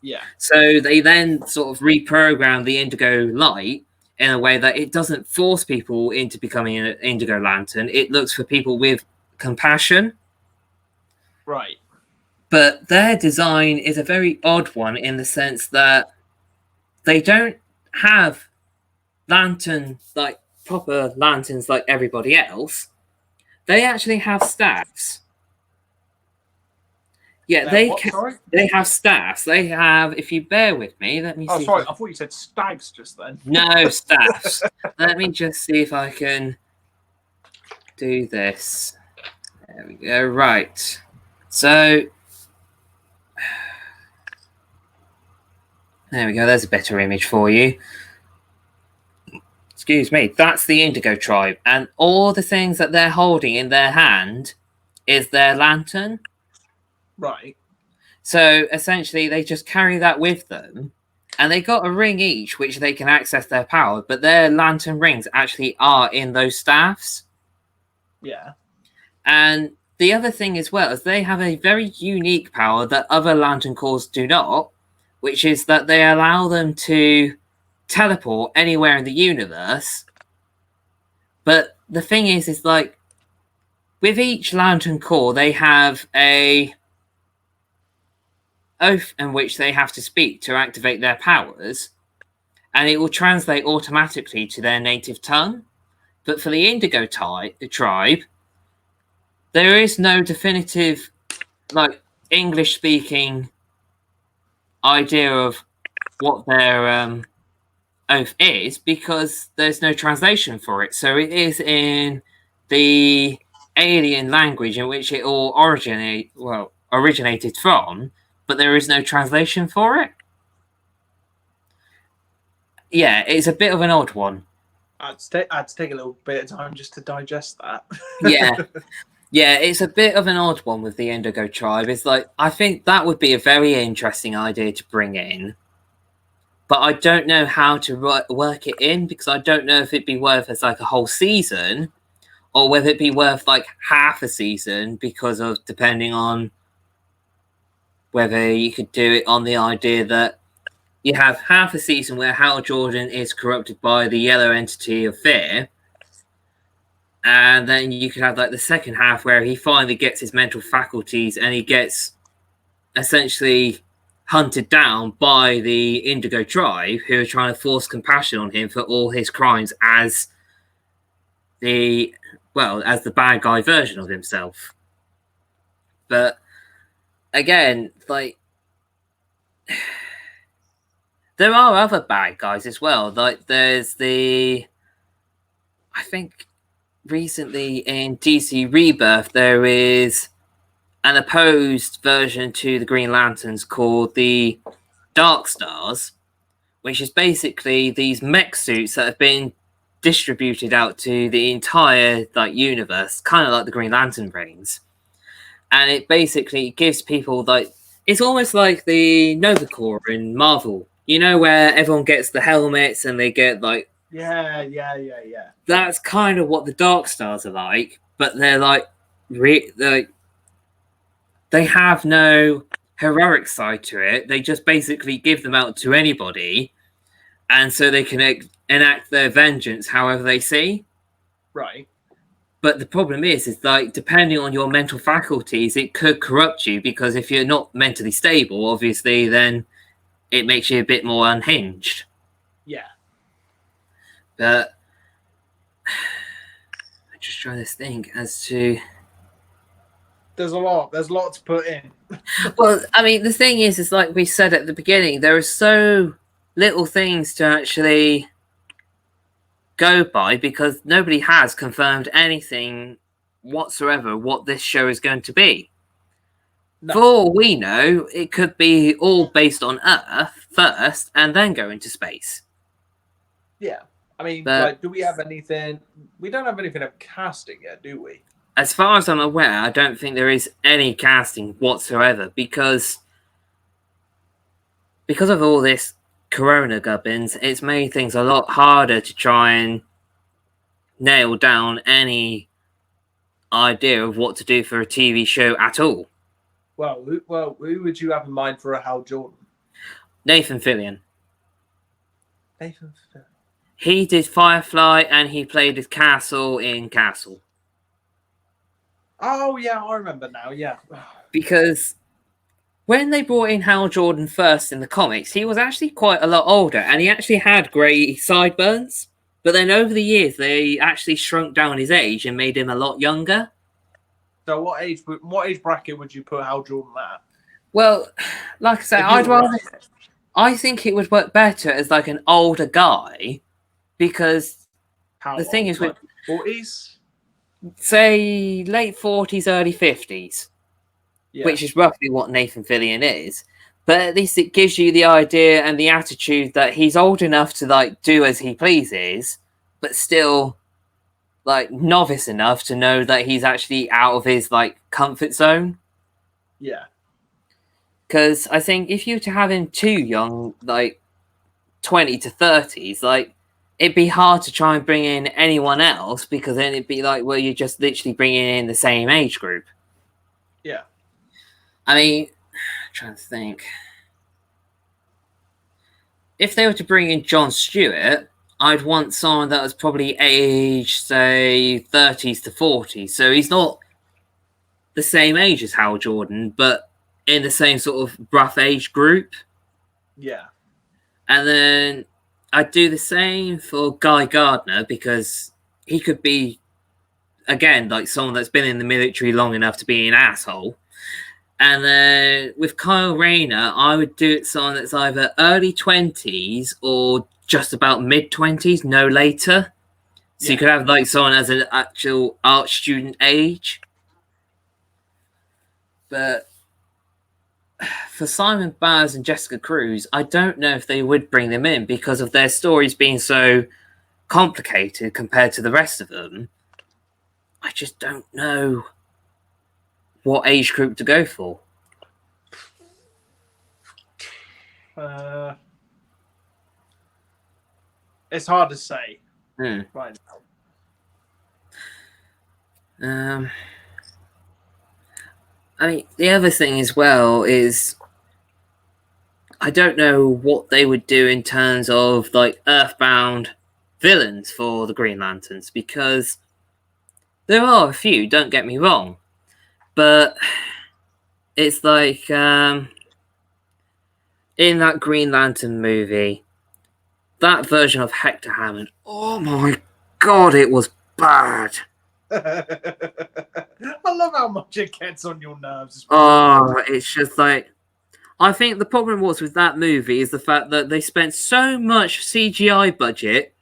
Yeah. So they then sort of reprogram the Indigo Light in a way that it doesn't force people into becoming an Indigo Lantern. It looks for people with compassion. Right. But their design is a very odd one in the sense that they don't have lanterns like proper lanterns like everybody else. They actually have staffs. Yeah, What? Sorry. they have staffs. They have, if you bear with me, let me Oh, see. sorry. I thought you said stags just then. No, staffs. Let me just see if I can do this. There we go. Right. So there we go. There's a better image for you. Excuse me. That's the Indigo Tribe, and all the things that they're holding in their hand is their lantern. Right. So essentially, they just carry that with them, and they got a ring each, which they can access their power. But their lantern rings actually are in those staffs. Yeah. And the other thing as well is they have a very unique power that other lantern corps do not, which is that they allow them to teleport anywhere in the universe. But the thing is like with each lantern corps, they have a oath in which they have to speak to activate their powers, and it will translate automatically to their native tongue. But for the Indigo Tribe, there is no definitive, like, English-speaking idea of what their oath is because there's no translation for it. So it is in the alien language in which it all originated from, but there is no translation for it. Yeah, it's a bit of an odd one. I'd take a little bit of time just to digest that. Yeah, it's a bit of an odd one with the Indigo Tribe. It's like, I think that would be a very interesting idea to bring in, but I don't know how to work it in because I don't know if it'd be worth as like a whole season or whether it'd be worth like half a season because of depending on whether you could do it on the idea that you have half a season where Hal Jordan is corrupted by the yellow entity of fear, and then you could have like the second half where he finally gets his mental faculties and he gets essentially hunted down by the Indigo Tribe, who are trying to force compassion on him for all his crimes as the bad guy version of himself. But again, like there are other bad guys as well. Like there's I think recently in DC Rebirth there is an opposed version to the Green Lanterns called the Dark Stars, which is basically these mech suits that have been distributed out to the entire like universe, kind of like the Green Lantern rings. And it basically gives people like it's almost like the Nova Corps in Marvel, you know, where everyone gets the helmets and they get like Yeah. that's kind of what the Dark Stars are like, but they're like they have no heroic side to it. They just basically give them out to anybody, and so they can enact their vengeance however they see. Right. But the problem is like depending on your mental faculties, it could corrupt you because if you're not mentally stable, obviously, then it makes you a bit more unhinged. Yeah. But I'm just trying to think as to. There's a lot to put in. Well, I mean, the thing is like we said at the beginning, there are so little things to actually go by because nobody has confirmed anything whatsoever what this show is going to be. No. For all we know, it could be all based on Earth first and then go into space. Yeah. I mean, like, do we have anything? We don't have anything of casting yet, do we? as far as I'm aware, I don't think there is any casting whatsoever because of all this corona gubbins, it's made things a lot harder to try and nail down any idea of what to do for a TV show at all. Well, who would you have in mind for a Hal Jordan? Nathan Fillion. Nathan. He did Firefly and he played as Castle in Castle. Oh yeah, I remember now. Yeah, Because when they brought in Hal Jordan first in the comics, he was actually quite a lot older and he actually had grey sideburns. But then over the years, they actually shrunk down his age and made him a lot younger. so what age bracket would you put Hal Jordan at? Well, like I said, I think it would work better as like an older guy because the thing is with 40s, say late 40s, early 50s, which is roughly what Nathan Fillion is. But at least it gives you the idea and the attitude that he's old enough to like do as he pleases, but still like novice enough to know that he's actually out of his like comfort zone. Yeah. Because I think if you were to have him too young, like 20 to 30s, like it'd be hard to try and bring in anyone else because then it'd be like, well, you're just literally bringing in the same age group. Yeah. I mean, I'm trying to think. If they were to bring in Jon Stewart, I'd want someone that was probably aged, say, 30s to 40s. So he's not the same age as Hal Jordan, but in the same sort of rough age group. Yeah. And then I'd do the same for Guy Gardner because he could be, again, like someone that's been in the military long enough to be an asshole. And then with Kyle Rayner, I would do it someone that's either early 20s or just about mid 20s, no later. So you could have like someone as an actual art student age. But for Simon Baz and Jessica Cruz, I don't know if they would bring them in because of their stories being so complicated compared to the rest of them. I just don't know what age group to go for. It's hard to say right now. I mean, the other thing as well is I don't know what they would do in terms of like Earthbound villains for the Green Lanterns because there are a few, don't get me wrong, but it's like in that Green Lantern movie, that version of Hector Hammond, oh my god, it was bad. I love how much it gets on your nerves. Oh, it's just like, I think the problem was with that movie is the fact that they spent so much CGI budget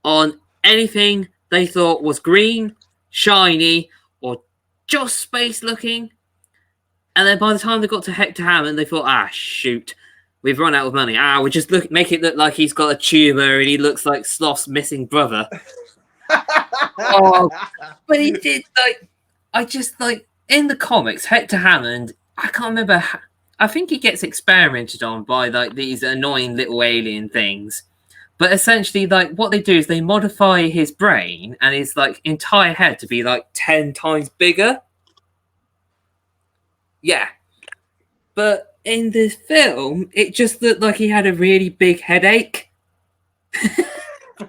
on anything they thought was green, shiny, or just space looking. And then by the time they got to Hector Hammond, they thought, shoot, we've run out of money. We'll just make it look like he's got a tumor and he looks like Sloth's missing brother. But he did, like, I just, like, in the comics, Hector Hammond, I can't remember, I think he gets experimented on by, like, these annoying little alien things. But essentially, like, what they do is they modify his brain and his, like, entire head to be, like, 10 times bigger. Yeah. But in this film, it just looked like he had a really big headache.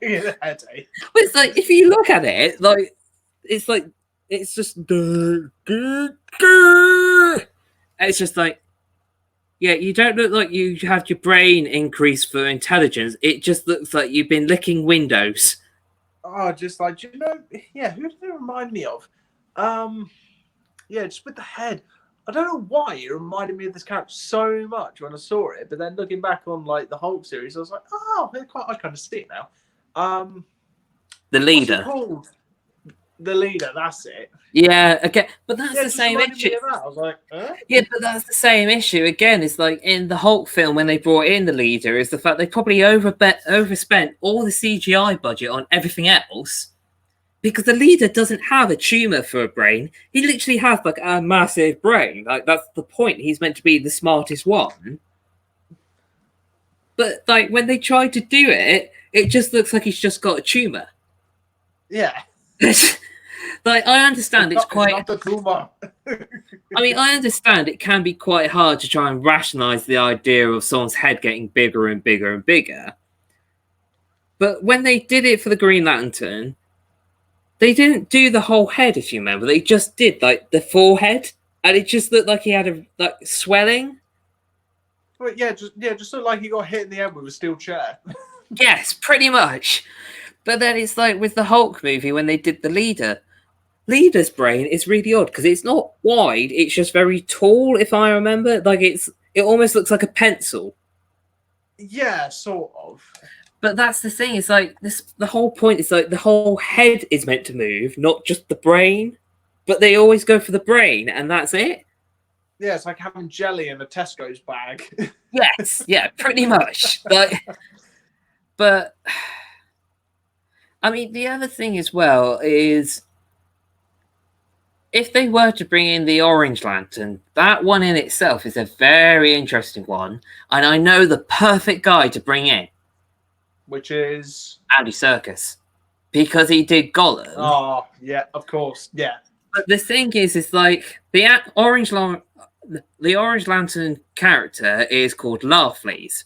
Headache. But it's like, if you look at it, like, it's just, it's just like, yeah, you don't look like you have your brain increased for intelligence. It just looks like you've been licking windows. Oh, just like, who did it remind me of? Just with the head. I don't know why it reminded me of this character so much when I saw it, but then looking back on like the Hulk series, I was like, I kind of see it now. The leader. What's it called? The leader, that's it. Yeah, okay, but that's the same issue. I was like, Yeah, but that's the same issue again. It's like in the Hulk film when they brought in the leader, is the fact they probably overspent all the CGI budget on everything else, because the leader doesn't have a tumor for a brain. He literally has like a massive brain. Like that's the point. He's meant to be the smartest one. But like when they try to do it, it just looks like he's just got a tumor. Yeah. Like I understand it's quite. It's not the tumor. I mean, I understand it can be quite hard to try and rationalize the idea of someone's head getting bigger and bigger and bigger. But when they did it for the Green Lantern, they didn't do the whole head, if you remember. They just did like the forehead, and it just looked like he had a like swelling. But yeah, just looked like he got hit in the head with a steel chair. Yes, pretty much. But then it's like with the Hulk movie when they did the leader's brain is really odd because it's not wide, it's just very tall, if I remember. Like it almost looks like a pencil. Yeah, sort of. But that's the thing, it's like the whole point is like the whole head is meant to move, not just the brain. But they always go for the brain and that's it. Yeah, it's like having jelly in a Tesco's bag. Yes, yeah, pretty much. Like but I mean the other thing as well is if they were to bring in the Orange Lantern, that one in itself is a very interesting one, and I know the perfect guy to bring in. Which is Andy Serkis, because he did Gollum. Oh, yeah, of course, yeah. But the thing is like the Orange Lantern character is called Larfleeze,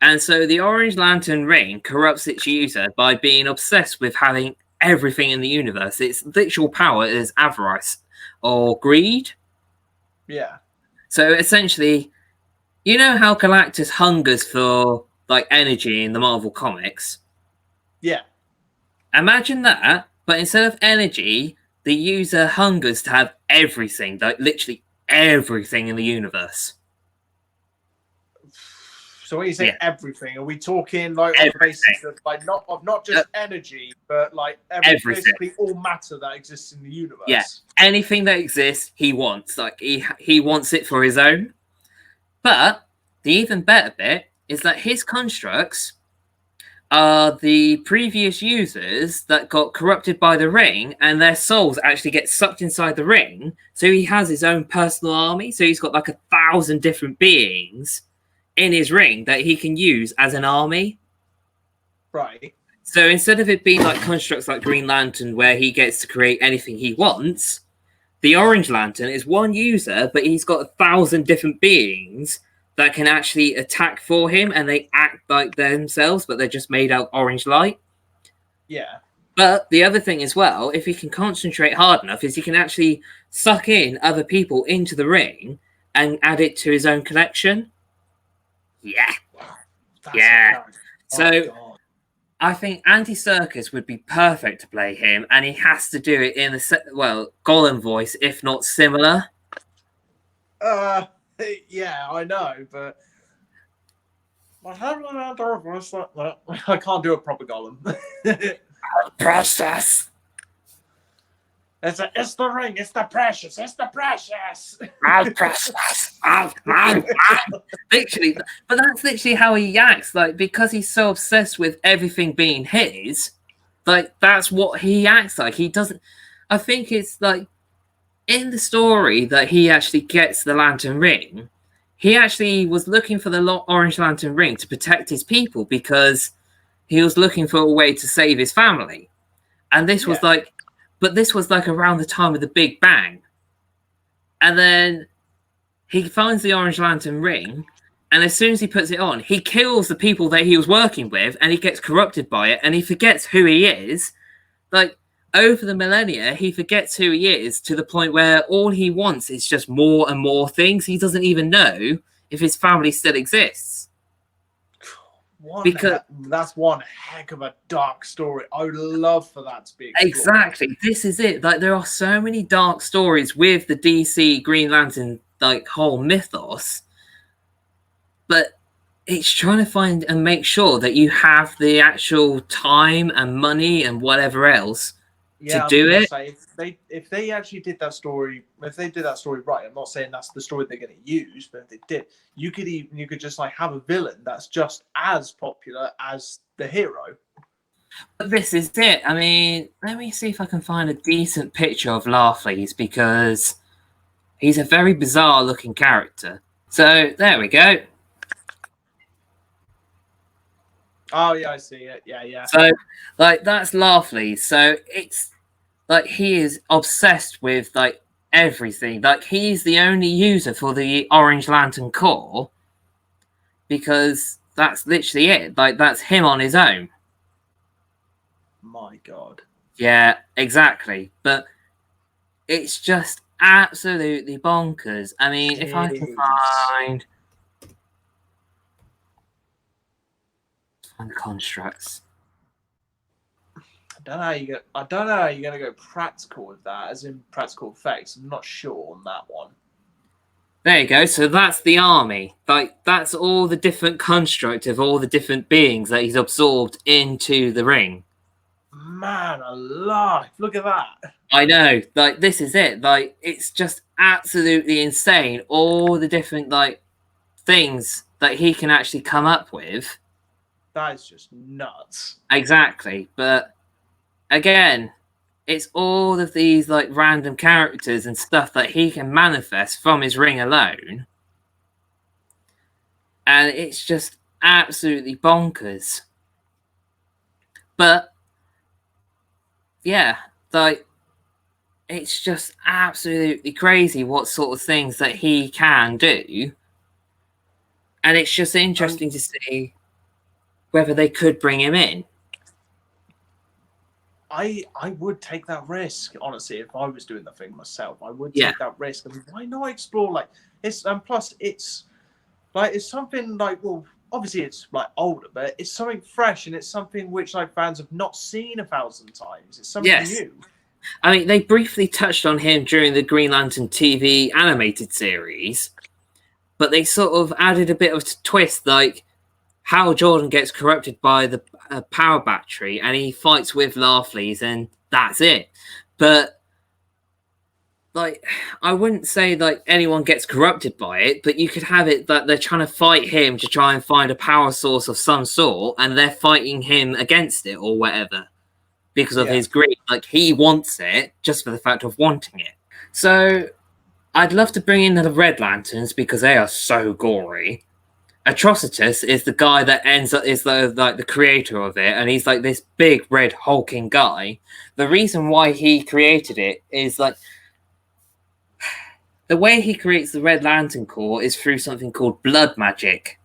and so the Orange Lantern ring corrupts its user by being obsessed with having everything in the universe. Its literal power is avarice or greed. Yeah. So essentially, you know how Galactus hungers for like energy in the Marvel comics? Yeah. Imagine that, but instead of energy, the user hungers to have everything, like literally everything in the universe. So when you say everything, are we talking like on the basis of like not just energy, but like basically all matter that exists in the universe? Yeah, anything that exists, he wants. Like he wants it for his own. But the even better bit is that his constructs are the previous users that got corrupted by the ring, and their souls actually get sucked inside the ring. So he has his own personal army. So he's got like 1,000 different beings in his ring that he can use as an army. Right. So instead of it being like constructs like Green Lantern, where he gets to create anything he wants, the Orange Lantern is one user, but he's got 1,000 different beings that can actually attack for him, and they act like themselves, but they're just made out of orange light. Yeah. But the other thing as well, if he can concentrate hard enough, is he can actually suck in other people into the ring and add it to his own collection. Yeah. Yeah. So I think Andy Serkis would be perfect to play him, and he has to do it in a Gollum voice, if not similar. Yeah, I know, but I can't do a proper Gollum. Precious. It's the ring. It's the precious. It's the precious. Precious. Literally, but that's literally how he acts. Like because he's so obsessed with everything being his, like that's what he acts like. He doesn't. I think it's like in the story that he actually gets the Lantern Ring. He actually was looking for the Orange Lantern Ring to protect his people because he was looking for a way to save his family, and this was like. But this was like around the time of the Big Bang. And then he finds the Orange Lantern ring. And as soon as he puts it on, he kills the people that he was working with. And he gets corrupted by it. And he forgets who he is. Like, over the millennia, he forgets who he is to the point where all he wants is just more and more things. He doesn't even know if his family still exists. That's one heck of a dark story. I would love for that to be explored. Exactly. This is it. Like there are so many dark stories with the DC Green Lantern like whole mythos, but it's trying to find and make sure that you have the actual time and money and whatever else to do it. Say, if they actually did that story, if they did that story right, I'm not saying that's the story they're going to use, but if they did, you could just like have a villain that's just as popular as the hero. But this is it. I mean, let me see if I can find a decent picture of Larfleeze, because he's a very bizarre looking character. So there we go. Oh yeah, I see it. Yeah, yeah. So like that's Larfleeze. So it's like he is obsessed with like everything. Like he's the only user for the Orange Lantern core, because that's literally it. Like that's him on his own. My God. Yeah, exactly. But it's just absolutely bonkers. I mean, if I can find the constructs. I don't know how you're gonna go practical with that, as in practical effects. I'm not sure on that one. There you go. So that's the army. Like that's all the different construct of all the different beings that he's absorbed into the ring. Man alive! Look at that. I know. Like this is it. Like it's just absolutely insane. All the different like things that he can actually come up with. That is just nuts. Exactly. But again, it's all of these like random characters and stuff that he can manifest from his ring alone. And it's just absolutely bonkers. But yeah, like it's just absolutely crazy what sort of things that he can do. And it's just interesting to see whether they could bring him in. I would take that risk, honestly, if I was doing the thing myself. I would take that risk. I mean, why not explore like it's and plus it's like it's something like, well, obviously it's like older, but it's something fresh and it's something which like fans have not seen 1,000 times. It's something new. I mean, they briefly touched on him during the Green Lantern TV animated series, but they sort of added a bit of a twist, like Hal Jordan gets corrupted by the power battery and he fights with Larfleeze, and that's it. But like, I wouldn't say like anyone gets corrupted by it, but you could have it that they're trying to fight him to try and find a power source of some sort, and they're fighting him against it or whatever because of his greed. Like he wants it just for the fact of wanting it. So I'd love to bring in the Red Lanterns because they are so gory. Atrocitus is the guy that ends up is the creator of it, and he's like this big red hulking guy. The reason why he created it is like the way he creates the Red Lantern Corps is through something called blood magic.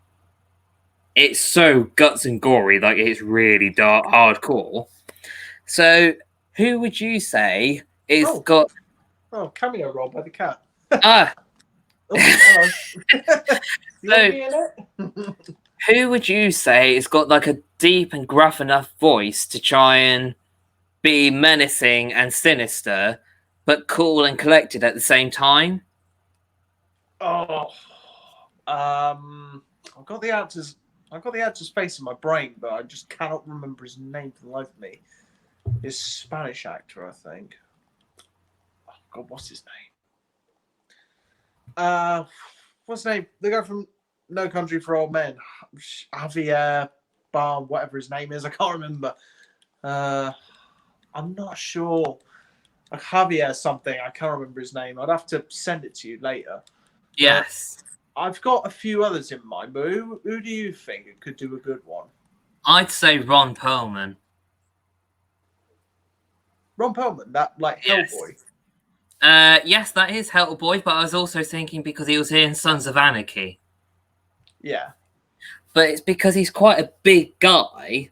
It's so guts and gory, like it's really dark, hardcore. So, who would you say is got? Oh, cameo roll by the cat. Ah. Oh, So, who would you say has got like a deep and gruff enough voice to try and be menacing and sinister, but cool and collected at the same time? Oh, I've got the actor's face in my brain, but I just cannot remember his name for the life of me. He's a Spanish actor, I think. Oh God, what's his name? What's his name? The guy from No Country for Old Men, Javier Bar, whatever his name is. I can't remember. I'm not sure. Javier something. I can't remember his name. I'd have to send it to you later. Yes. I've got a few others in mind, but who do you think could do a good one? I'd say Ron Perlman. Ron Perlman, that like Hellboy. Yes, that is Hellboy, but I was also thinking because he was in Sons of Anarchy. Yeah. But it's because he's quite a big guy,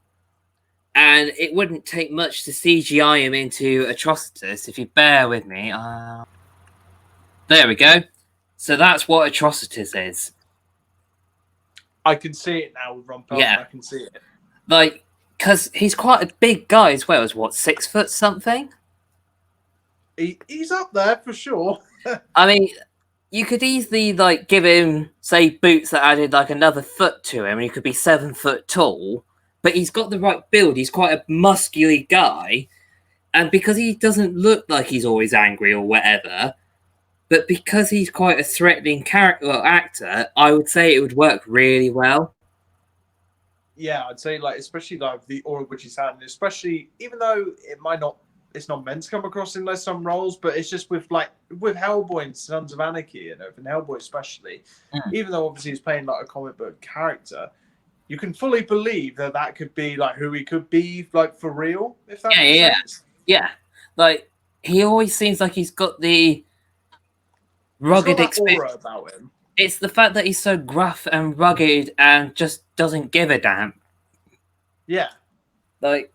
and it wouldn't take much to CGI him into Atrocitus, if you bear with me. There we go. So that's what Atrocitus is. I can see it now with Ron Perlman. Yeah. I can see it. Like, because he's quite a big guy as well. As what, 6 foot something? He's up there for sure. I mean, you could easily like give him, say, boots that added like another foot to him, and he could be 7 foot tall. But he's got the right build. He's quite a muscular guy, and because he doesn't look like he's always angry or whatever, but because he's quite a threatening actor, I would say it would work really well. yeah, I'd say like especially like the aura which he's had, and especially even though it's not meant to come across in those some roles, but it's just with Hellboy and Sons of Anarchy and Hellboy especially, Mm. even though obviously he's playing like a comic book character, you can fully believe that that could be like who he could be like for real, if that Yeah, makes yeah, sense. yeah. Like he always seems like he's got the He's got rugged that experience. aura about him. It's the fact that he's so gruff and rugged and just doesn't give a damn. Yeah, Like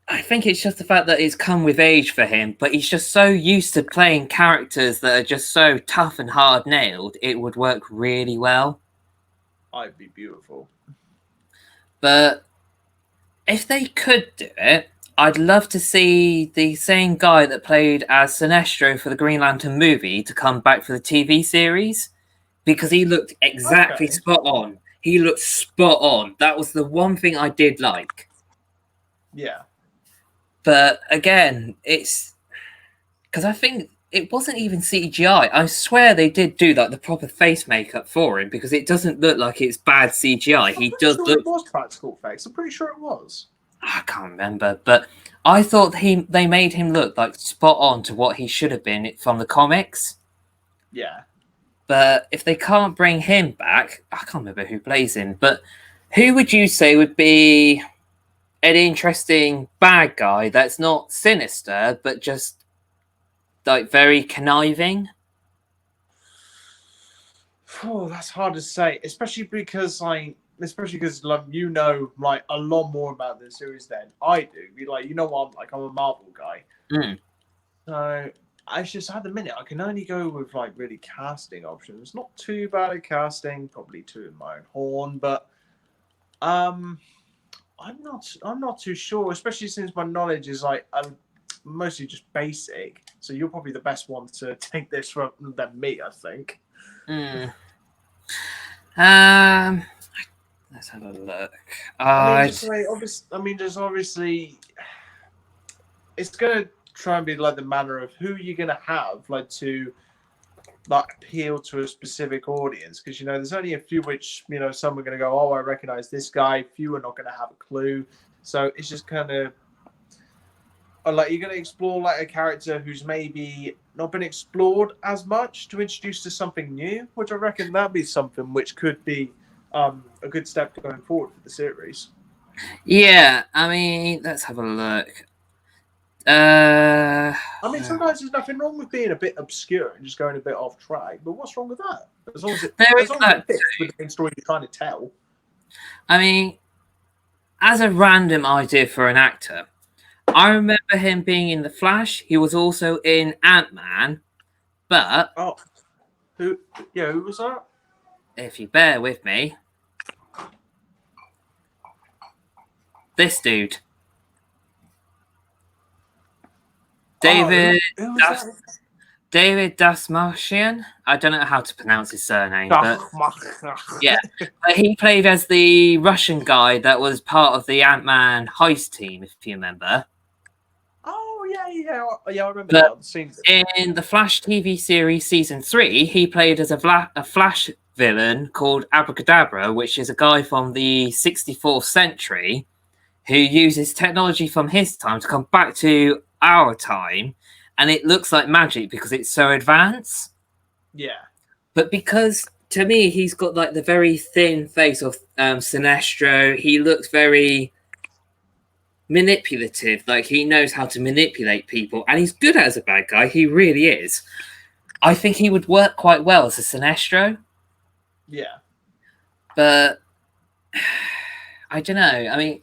I think it's just the fact that it's come with age for him, but he's just so used to playing characters that are just so tough and hard nailed, it would work really well. I'd be beautiful. But if they could do it, I'd love to see the same guy that played as Sinestro for the Green Lantern movie to come back for the TV series because he looked exactly Okay. spot on. He looked spot on. That was the one thing I did like. Yeah. But again, it's because I think it wasn't even CGI. I swear they did do like the proper face makeup for him because it doesn't look like it's bad CGI. I'm He pretty does sure look. it was practical effects. I'm pretty sure it was. I can't remember, but I thought they made him look like spot on to what he should have been from the comics. Yeah. But if they can't bring him back, I can't remember who plays him. But who would you say would be an interesting bad guy that's not sinister, but just like very conniving? Oh, that's hard to say, especially because like you know like a lot more about this series than I do. Like you know I'm a Marvel guy, Mm. so I just at the minute I can only go with like really casting options. Not too bad at casting, probably too in my own horn, but um, I'm not too sure, especially since my knowledge is like mostly just basic. So you're probably the best one to take this from than me, I think. Mm. Um, let's have a look. I mean, I'd just like obviously, just obviously, it's gonna try and be like the manner of who you're gonna have, like to like appeal to a specific audience. Because you know, there's only a few which some are gonna go, oh, I recognize this guy. Few are not gonna have a clue. So it's just kind of like you're gonna explore like a character who's maybe not been explored as much to introduce to something new, which I reckon that'd be something which could be a good step going forward for the series. yeah. I mean, let's have a look. I mean, sometimes there's nothing wrong with being a bit obscure and just going a bit off track. But what's wrong with that? There As is long as it that. fits with the main story you're trying to tell. I mean, as a random idea for an actor, I remember him being in The Flash. He was also in Ant-Man. But Oh, who? Yeah, who was that? if you bear with me, this dude, Oh, David who was Das, that? David Dasmarchian. I don't know how to pronounce his surname, but yeah, but he played as the Russian guy that was part of the Ant-Man heist team, if you remember. Oh yeah. I remember But now. The scenes. in the Flash TV series season 3, he played as a Flash villain called Abracadabra, which is a guy from the 64th century who uses technology from his time to come back to our time, and it looks like magic because it's so advanced. Yeah, But because to me, he's got like the very thin face of Sinestro, he looks very manipulative. Like he knows how to manipulate people, and he's good as a bad guy. He really is. I think he would work quite well as a Sinestro, yeah. but I don't know. I mean,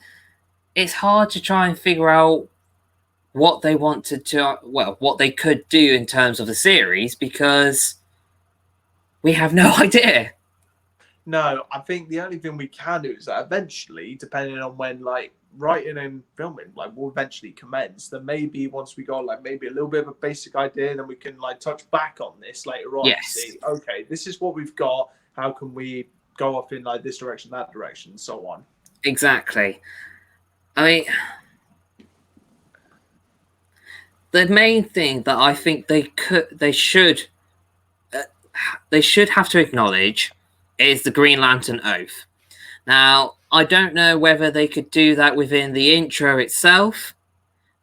it's hard to try and figure out what they wanted to, well, what they could do in terms of the series because we have no idea. No, I think the only thing we can do is that eventually, depending on when like writing and filming like will eventually commence, then maybe once we got like maybe a little bit of a basic idea, then we can like touch back on this later on and Yes, see, okay, this is what we've got. How can we go off in like this direction, that direction, and so on. exactly. I mean, the main thing that I think they should have to acknowledge is the Green Lantern oath. Now, I don't know whether they could do that within the intro itself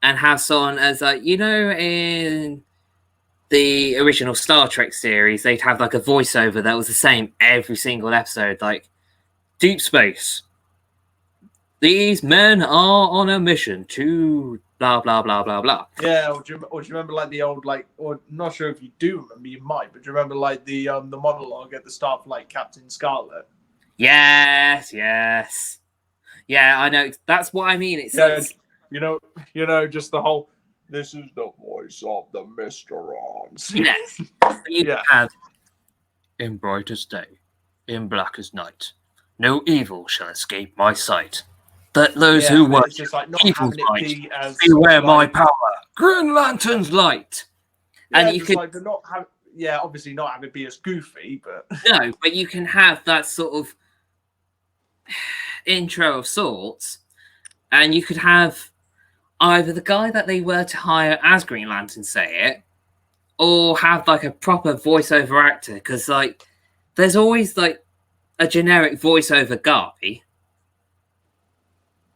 and have someone as like, in the original Star Trek series, they'd have like a voiceover that was the same every single episode, like deep space. These men are on a mission to blah blah blah blah blah. Yeah, or do you remember like the old or I'm not sure if you do remember, you might, but do you remember like the monologue at the start of like Captain Scarlet? Yes. Yeah, I know. That's what I mean. It's just the whole. This is the voice of the Mysterons. Yes. You have in brightest day, in blackest night, no evil shall escape my sight. But those who work evil fight, beware my power, Green Lantern's light. Yeah, and you could not have. Yeah, obviously not have it be as goofy, but no, but you can have that sort of intro of sorts, and you could have either the guy that they were to hire as Green Lantern say it, or have like a proper voiceover actor, because like there's always like a generic voiceover guy.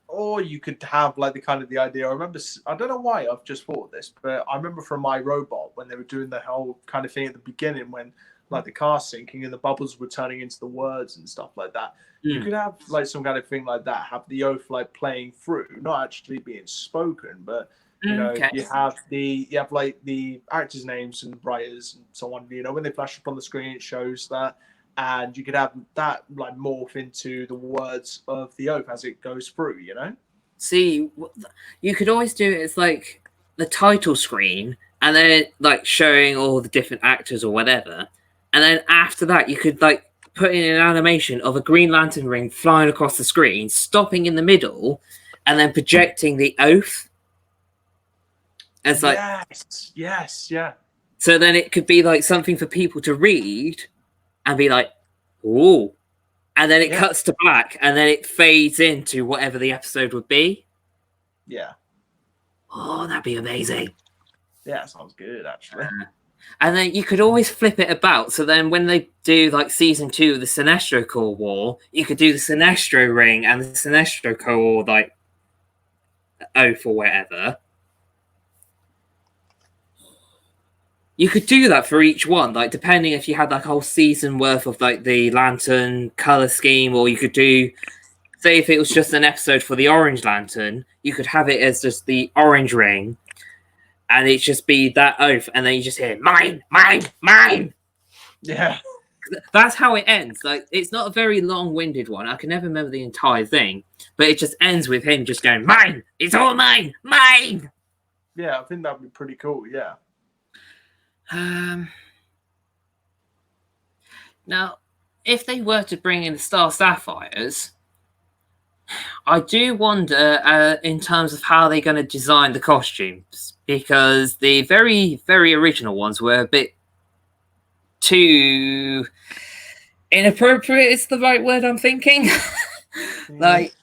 Or you could have like the idea. I don't know why I've just thought of this, but I remember from My Robot when they were doing the whole kind of thing at the beginning when like the car sinking and the bubbles were turning into the words and stuff like that. You could have like some kind of thing like that, have the oath like playing through, not actually being spoken, but you have like the actors' names and writers and so on. When they flash up on the screen, it shows that. And you could have that like morph into the words of the oath as it goes through, See, you could always do it as like the title screen and then like showing all the different actors or whatever. And then after that, you could like put in an animation of a Green Lantern ring flying across the screen, stopping in the middle, and then projecting the oath. As like, yes, yeah. So then it could be like something for people to read and be like, "Ooh," and then it cuts to black, and then it fades into whatever the episode would be. Yeah. Oh, that'd be amazing. Yeah, sounds good, actually. And then you could always flip it about. So then when they do like season 2 of the Sinestro Corps War, you could do the Sinestro ring and the Sinestro Corps like oath or whatever. You could do that for each one, like depending if you had like a whole season worth of like the Lantern color scheme, or you could do, say, if it was just an episode for the Orange Lantern, you could have it as just the orange ring, and it just be that oath, and then you just hear mine, mine, mine. Yeah, that's how it ends. Like it's not a very long-winded one. I can never remember the entire thing, but it just ends with him just going mine. It's all mine, mine. Yeah, I think that'd be pretty cool. Yeah. Now, if they were to bring in the Star Sapphires, I do wonder in terms of how they're going to design the costumes, because the very, very original ones were a bit too inappropriate. Is the right word I'm thinking? like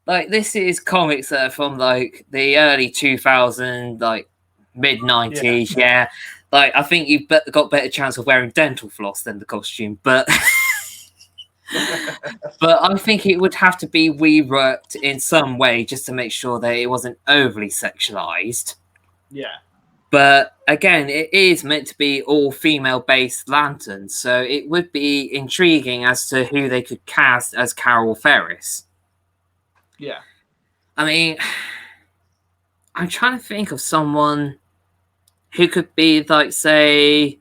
this is comics that are from like the early 2000s, like mid 90s. Yeah. Like, I think you've got better chance of wearing dental floss than the costume, but but I think it would have to be reworked in some way just to make sure that it wasn't overly sexualized. Yeah. But again, it is meant to be all female-based lanterns, so it would be intriguing as to who they could cast as Carol Ferris. Yeah. I mean, I'm trying to think of someone who could be like, say,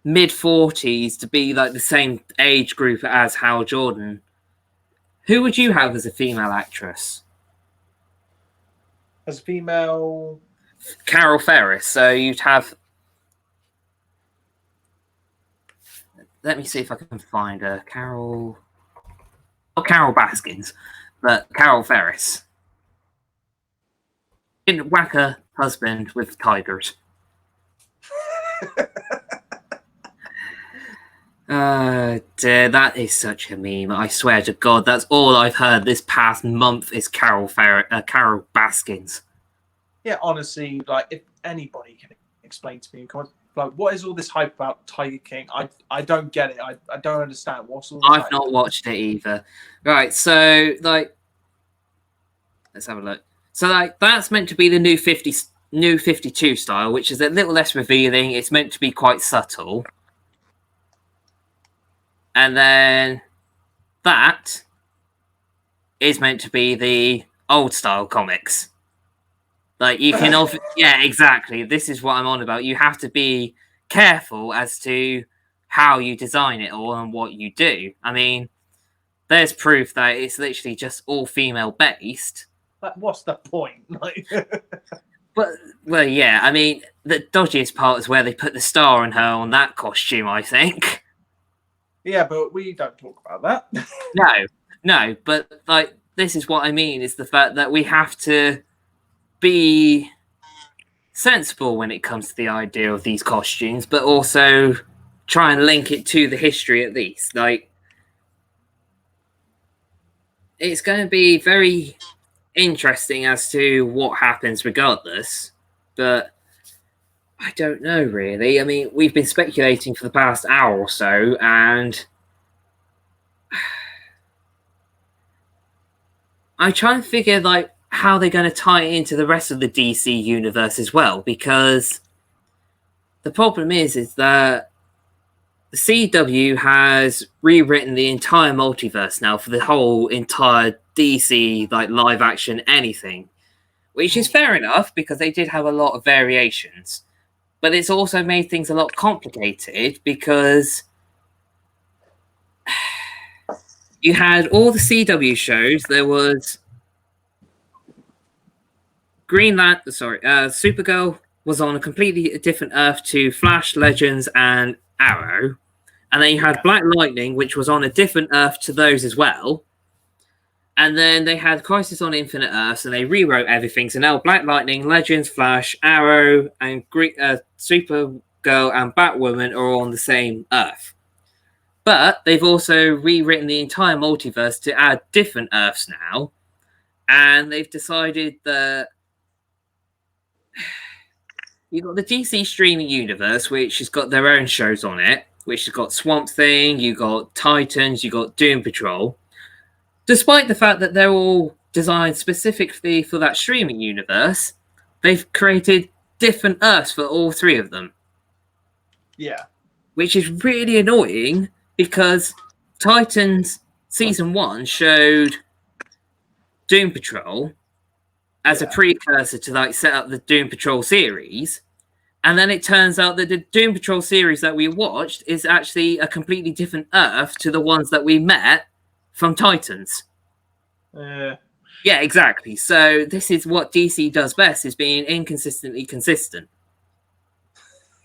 mid-40s to be like the same age group as Hal Jordan. Who would you have as a female actress? As a female? Carol Ferris. So you'd have... Let me see if I can find her. Carol... Not Carol Baskins, but Carol Ferris. Didn't whack her husband with tigers. Dear, that is such a meme. I swear to God, that's all I've heard this past month is Carol Baskins. Yeah, honestly, like if anybody can explain to me in comments, Like, what is all this hype about Tiger King? I don't get it. I don't understand. What's all the I've hype? not watched it either. Right, so like, let's have a look. So like, that's meant to be the new 52 style, which is a little less revealing. It's meant to be quite subtle. And then that is meant to be the old style comics. Like, you can yeah, exactly. This is what I'm on about. You have to be careful as to how you design it all and what you do. I mean, there's proof that it's literally just all female based. Like, what's the point? Like, But well, yeah. I mean, the dodgiest part is where they put the star on her on that costume. I think. yeah, but we don't talk about that. No. But like, this is what I mean: is the fact that we have to be sensible when it comes to the idea of these costumes, but also try and link it to the history at least. Like, it's going to be very interesting as to what happens regardless, but I don't know really. I mean, we've been speculating for the past hour or so, and I try and figure like how they're going to tie it into the rest of the DC universe as well, because the problem is that the CW has rewritten the entire multiverse now for the whole entire DC like live action anything, which is fair enough because they did have a lot of variations. But it's also made things a lot complicated because you had all the CW shows. There was Supergirl was on a completely different Earth to Flash, Legends, and Arrow. And then you had Black Lightning, which was on a different Earth to those as well. And then they had Crisis on Infinite Earths, and they rewrote everything. So now Black Lightning, Legends, Flash, Arrow, and Supergirl and Batwoman are all on the same Earth. But they've also rewritten the entire multiverse to add different Earths now. And they've decided that you've got the DC streaming universe, which has got their own shows on it, which has got Swamp Thing, you got Titans, you got Doom Patrol. Despite the fact that they're all designed specifically for that streaming universe, they've created different Earths for all three of them. Yeah. Which is really annoying because Titans Season 1 showed Doom Patrol as a precursor to like set up the Doom Patrol series. And then it turns out that the Doom Patrol series that we watched is actually a completely different Earth to the ones that we met from Titans. Yeah, exactly. So this is what DC does best, is being inconsistently consistent.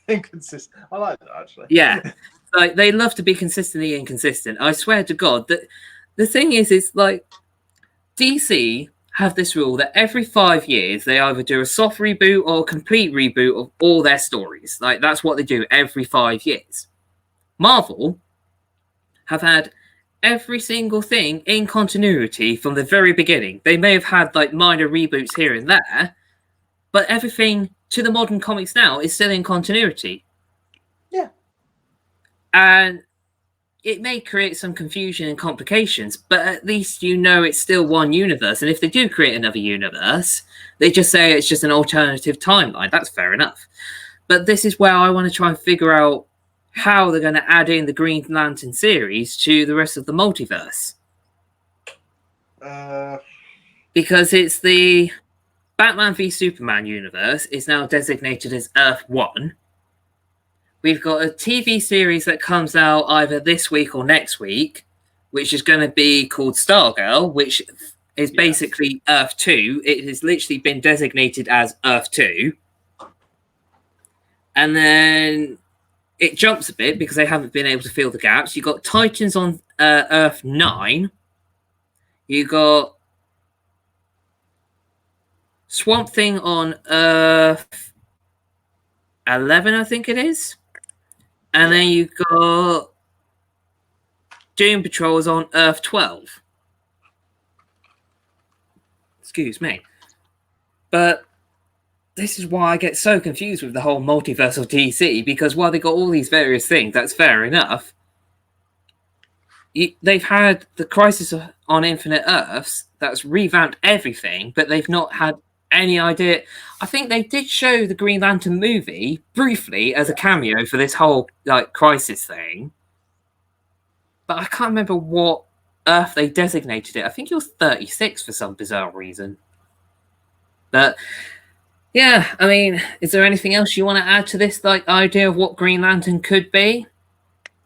Inconsistent. I like that, actually. Yeah. Like, they love to be consistently inconsistent. I swear to God that the thing is like DC have this rule that every 5 years they either do a soft reboot or a complete reboot of all their stories. Like, that's what they do every 5 years. Marvel have had every single thing in continuity from the very beginning. They may have had like minor reboots here and there, but everything to the modern comics now is still in continuity. Yeah. And it may create some confusion and complications, but at least you know it's still one universe. And if they do create another universe, they just say it's just an alternative timeline. That's fair enough. But this is where I want to try and figure out how they're going to add in the Green Lantern series to the rest of the multiverse. Because it's the Batman v Superman universe is now designated as Earth 1. We've got a TV series that comes out either this week or next week, which is going to be called Stargirl, which is basically Earth 2. It has literally been designated as Earth 2. And then it jumps a bit because they haven't been able to fill the gaps. You've got Titans on Earth 9. You got Swamp Thing on Earth 11, I think it is. And then you got Doom Patrol on Earth 12. Excuse me. But this is why I get so confused with the whole multiverse of DC, because while they got all these various things, that's fair enough. They've had the Crisis on Infinite Earths that's revamped everything, but they've not had any idea. I think they did show the Green Lantern movie briefly as a cameo for this whole like Crisis thing, but I can't remember what Earth they designated it. I think it was 36 for some bizarre reason. But yeah, I mean, is there anything else you want to add to this like idea of what Green Lantern could be?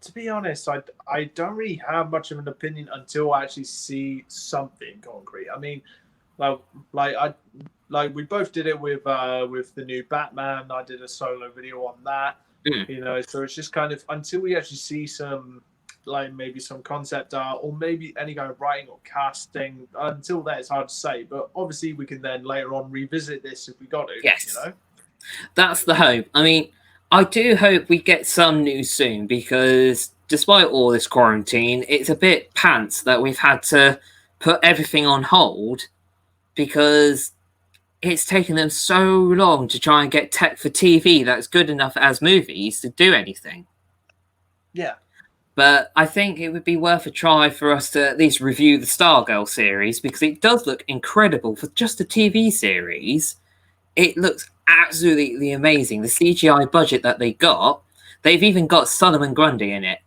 To be honest, I don't really have much of an opinion until I actually see something concrete. I mean, like we both did it with the new Batman. I did a solo video on that. You know, so it's just kind of until we actually see some, like maybe some concept art or maybe any kind of writing or casting. Until then, it's hard to say. But obviously, we can then later on revisit this if we got to. Yes, you know, that's the hope. I mean, I do hope we get some news soon, because despite all this quarantine, it's a bit pants that we've had to put everything on hold because it's taken them so long to try and get tech for TV that's good enough as movies to do anything. Yeah. But I think it would be worth a try for us to at least review the Stargirl series, because it does look incredible for just a TV series. It looks absolutely amazing. The CGI budget that they got, they've even got Solomon Grundy in it.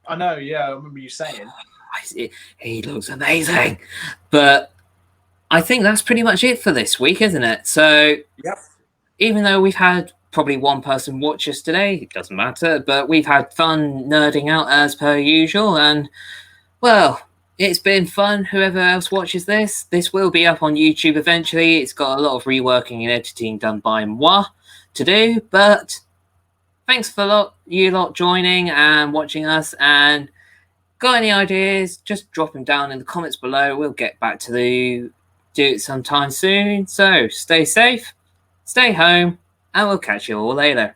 I know, yeah, I remember you saying. He looks amazing. But I think that's pretty much it for this week, isn't it? So, yep. Even though we've had probably one person watch us today, it doesn't matter, but we've had fun nerding out as per usual, and, well, it's been fun. Whoever else watches this will be up on YouTube eventually. It's got a lot of reworking and editing done by moi to do, but thanks for you lot joining and watching us, and got any ideas, just drop them down in the comments below. We'll get back to do it sometime soon. So stay safe, stay home, and we'll catch you all later.